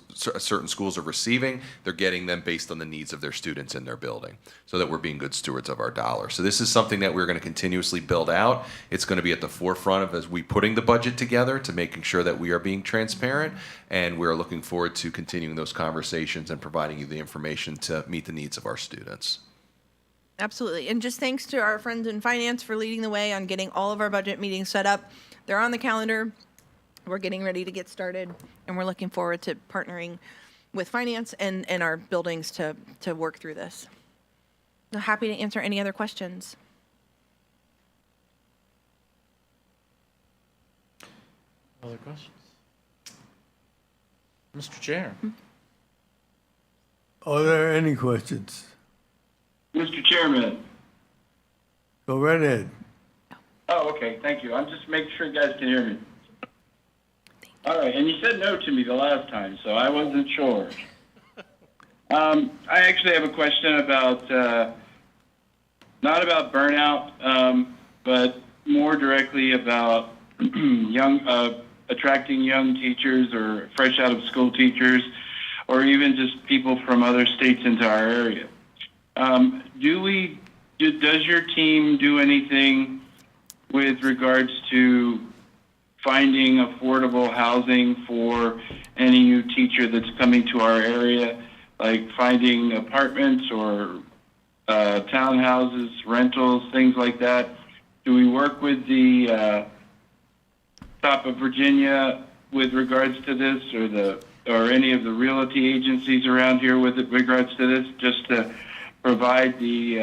Speaker 3: are receiving. They're getting them based on the needs of their students in their building, so that we're being good stewards of our dollar. So this is something that we're going to continuously build out. It's going to be at the forefront of as we putting the budget together to making sure that we are being transparent, and we're looking forward to continuing those conversations and providing you the information to meet the needs of our students.
Speaker 5: Absolutely. And just thanks to our friends in finance for leading the way on getting all of our budget meetings set up. They're on the calendar. We're getting ready to get started, and we're looking forward to partnering with finance and our buildings to work through this. I'm happy to answer any other questions.
Speaker 2: Other questions? Mr. Chair?
Speaker 1: Are there any questions?
Speaker 4: Mr. Chairman.
Speaker 1: Go right ahead.
Speaker 4: Oh, okay, thank you. I'm just making sure you guys can hear me. All right, and you said no to me the last time, so I wasn't sure. I actually have a question about, not about burnout, but more directly about attracting young teachers or fresh out of school teachers, or even just people from other states into our area. Does your team do anything with regards to finding affordable housing for any new teacher that's coming to our area, like finding apartments or townhouses, rentals, things like that? Do we work with the top of Virginia with regards to this, or any of the realty agencies around here with regards to this, just to provide the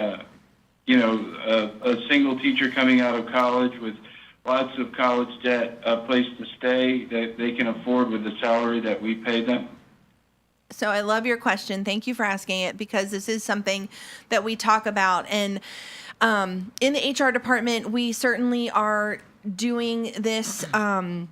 Speaker 4: a single teacher coming out of college with lots of college debt, a place to stay that they can afford with the salary that we pay them?
Speaker 5: So I love your question. Thank you for asking it, because this is something that we talk about. And in the HR department, we certainly are doing this on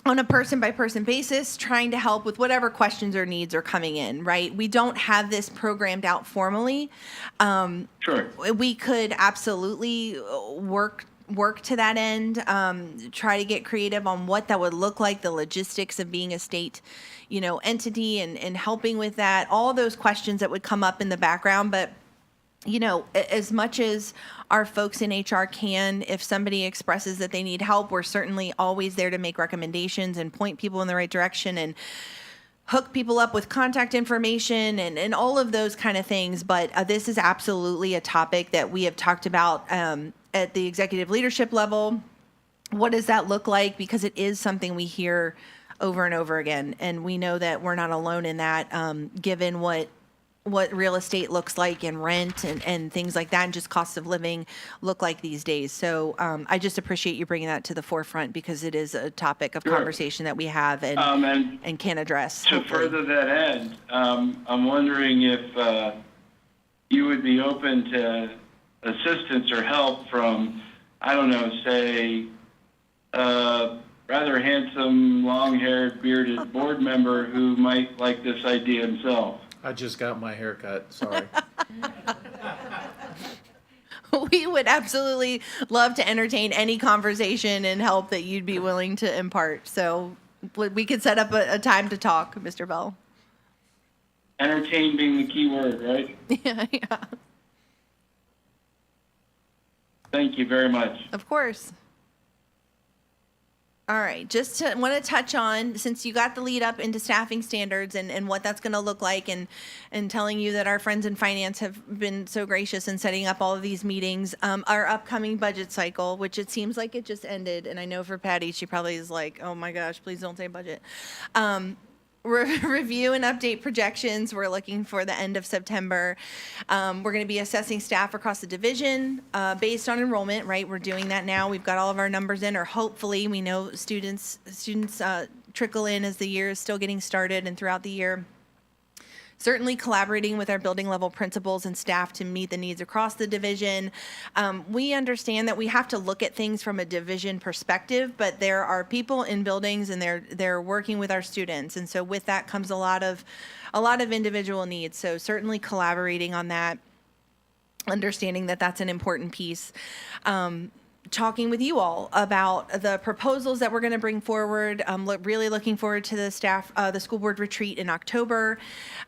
Speaker 5: a person-by-person basis, trying to help with whatever questions or needs are coming in, right? We don't have this programmed out formally.
Speaker 4: Sure.
Speaker 5: We could absolutely work to that end, try to get creative on what that would look like, the logistics of being a state, entity and helping with that, all those questions that would come up in the background. But, as much as our folks in HR can, if somebody expresses that they need help, we're certainly always there to make recommendations and point people in the right direction and hook people up with contact information and all of those kind of things. But this is absolutely a topic that we have talked about at the executive leadership level. What does that look like? Because it is something we hear over and over again. And we know that we're not alone in that, given what real estate looks like and rent and things like that, and just cost of living look like these days. So I just appreciate you bringing that to the forefront, because it is a topic of conversation that we have and can address.
Speaker 4: To
Speaker 5: hopefully.
Speaker 4: further that end, I'm wondering if you would be open to assistance or help from, I don't know, say, rather handsome, long-haired, bearded board member who might like this idea himself.
Speaker 2: I just got my hair cut, sorry.
Speaker 5: We would absolutely love to entertain any conversation and help that you'd be willing to impart. So we could set up a time to talk, Mr. Bell.
Speaker 4: Entertain being the key word, right?
Speaker 5: Yeah.
Speaker 4: Thank you very much.
Speaker 5: Of course. All right, just to want to touch on, since you got the lead up into staffing standards and what that's going to look like, and telling you that our friends in finance have been so gracious in setting up all of these meetings, our upcoming budget cycle, which it seems like it just ended, and I know for Patty, she probably is like, oh my gosh, please don't say budget. Review and update projections. We're looking for the end of September. We're going to be assessing staff across the division based on enrollment, right? We're doing that now. We've got all of our numbers in, or hopefully we know students trickle in as the year is still getting started and throughout the year. Certainly collaborating with our building level principals and staff to meet the needs across the division. We understand that we have to look at things from a division perspective, but there are people in buildings and they're working with our students. And so with that comes a lot of individual needs. So certainly collaborating on that, understanding that that's an important piece. Talking with you all about the proposals that we're going to bring forward. Really looking forward to the school board retreat in October.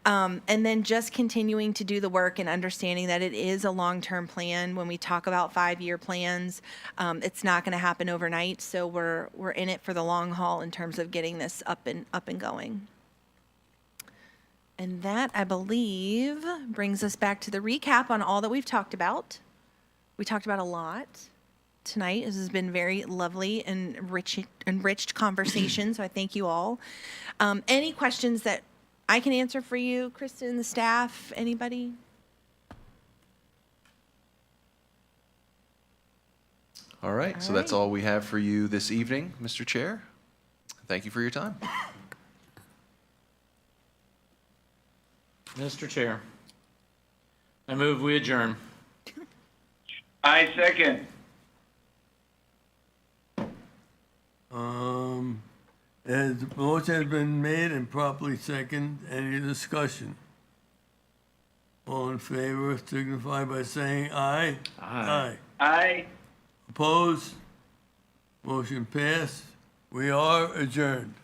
Speaker 5: And then just continuing to do the work and understanding that it is a long-term plan. When we talk about 5-year plans, it's not going to happen overnight. So we're in it for the long haul in terms of getting this up and going. And that, I believe, brings us back to the recap on all that we've talked about. We talked about a lot tonight. This has been very lovely and enriched conversation, so I thank you all. Any questions that I can answer for you, Kristen, the staff, anybody?
Speaker 3: All right, so that's all we have for you this evening, Mr. Chair. Thank you for your time.
Speaker 2: Mr. Chair, I move we adjourn.
Speaker 4: I second.
Speaker 1: As the motion has been made and properly second, any discussion? All in favor signify by saying aye.
Speaker 2: Aye.
Speaker 4: Aye.
Speaker 1: Opposed? Motion passed. We are adjourned.